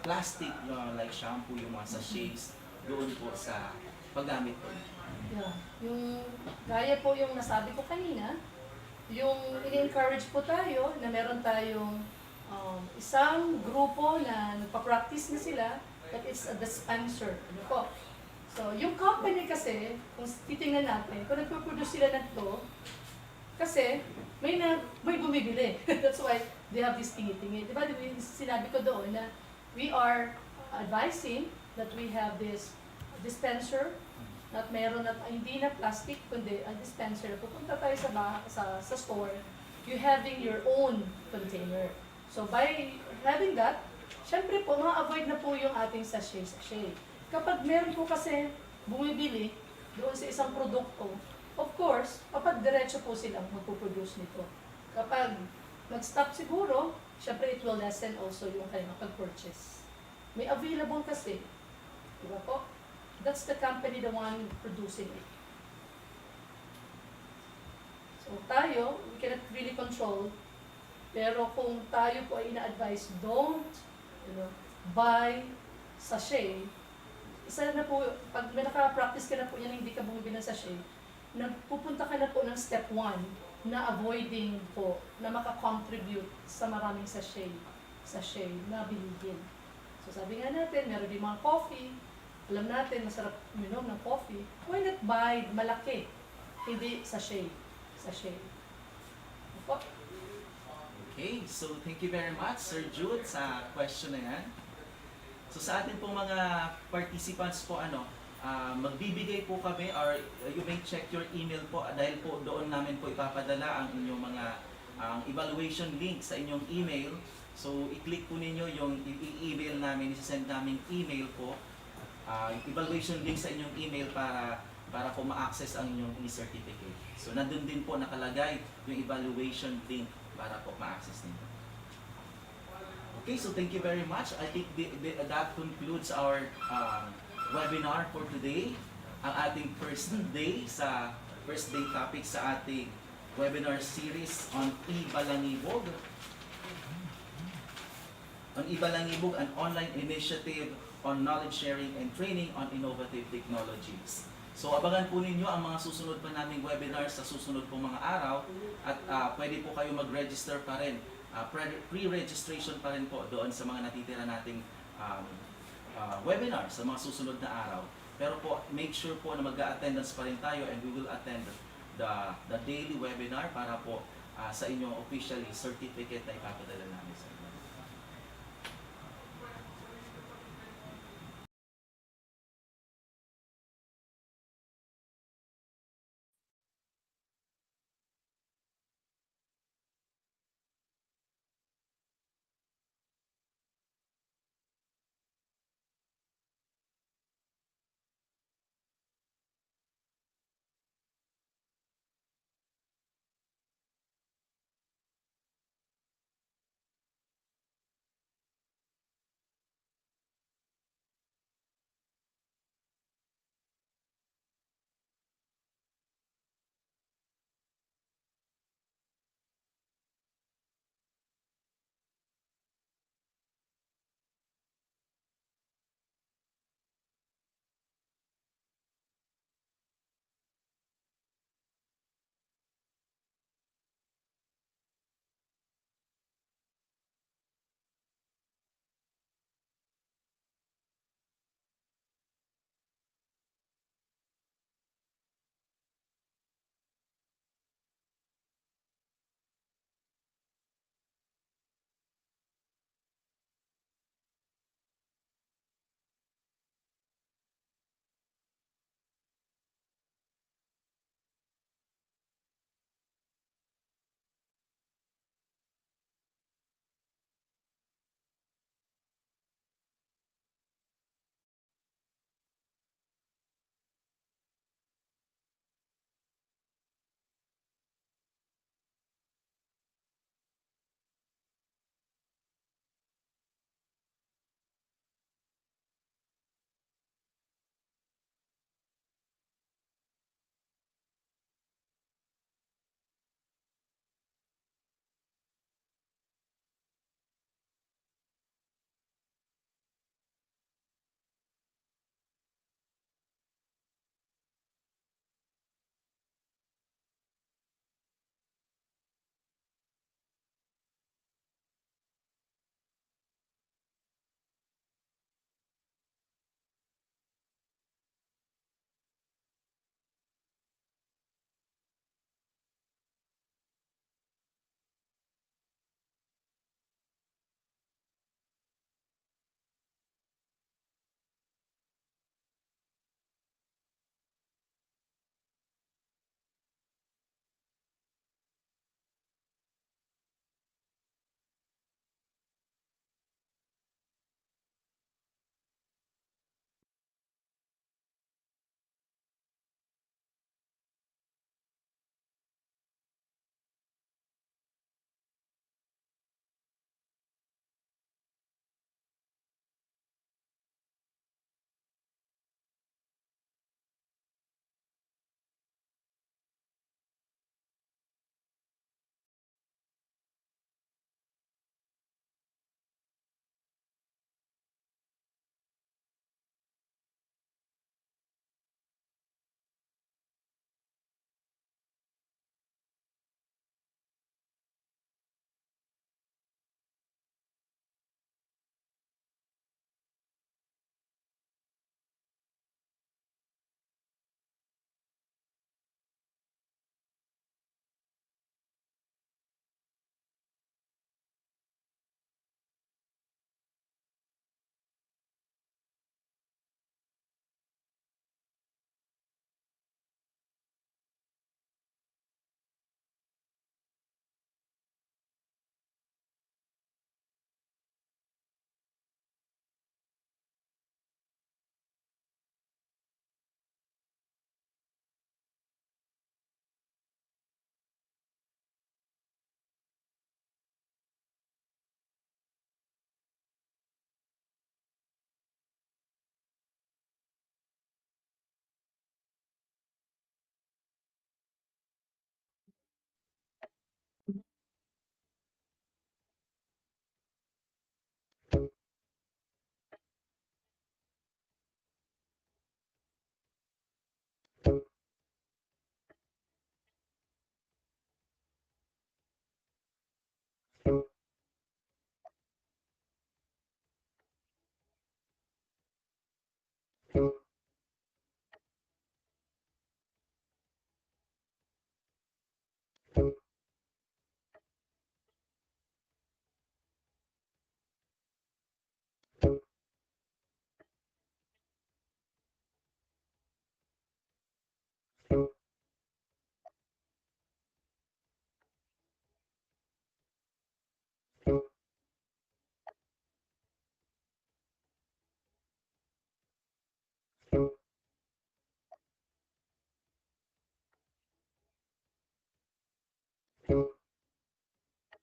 Speaker 1: plastic like shampoo, yung mga sachets doon po sa paggamit po.
Speaker 2: Yeah. Yung gaya po yung nasabi ko kanina, yung in-encourage po tayo na meron tayong isang grupo na nagpa-practice na sila, that is a dispenser. Ano po? So, yung company kasi, kung titingnan natin, kung nagpo-produce sila nito, kasi may bumibili. That's why they have this tingi-tingi. Diba, sinabi ko doon na we are advising that we have this dispenser, at meron at hindi na plastic, kundi a dispenser. Pupunta tayo sa store, you having your own container. So by having that, syempre po, ma-avoid na po yung ating sachet. Kapag meron po kasi bumibili doon sa isang produkto, of course, kapag diretso po silang magpuproduce nito. Kapag mag-stop siguro, syempre it will lessen also yung kanilang pag-purchase. May available kasi, di ba po? That's the company, the one producing it. So tayo, we cannot really control, pero kung tayo po ay ina-advise, don't buy sachet. Isa na po, pag may naka-practice ka na po yan, hindi ka bumibili ng sachet, nagpupunta ka na po ng step 1 na avoiding po, na makakontribute sa maraming sachet na biligin. So sabi nga natin, meron din mga coffee, alam natin, masarap uminom ng coffee, why not buy malaki, hindi sachet.
Speaker 1: Okay, so thank you very much, Sir Jude, sa question na yan. So sa atin pong mga participants po, magbibigay po kami, or you may check your email po, dahil po doon namin po ipapadala ang inyong mga evaluation link sa inyong email. So i-click po ninyo yung i-email namin, i-send namin email po, evaluation link sa inyong email para po ma-access ang inyong e-certificate. So nandun din po nakalagay yung evaluation link para po ma-access ninyo. Okay, so thank you very much. I think that concludes our webinar for today. Ang ating first day topic sa ating webinar series on e-Balangibog. On e-Balangibog, an online initiative on knowledge sharing and training on innovative technologies. So abangan po ninyo ang mga susunod pa naming webinars sa susunod pong mga araw, at pwede po kayo mag-register pa rin, pre-registration pa rin po doon sa mga natitira nating webinars sa mga susunod na araw. Pero po, make sure po na mag-attendance pa rin tayo, and we will attend the daily webinar para po sa inyong officially certificate na ipapadala namin sa inyo.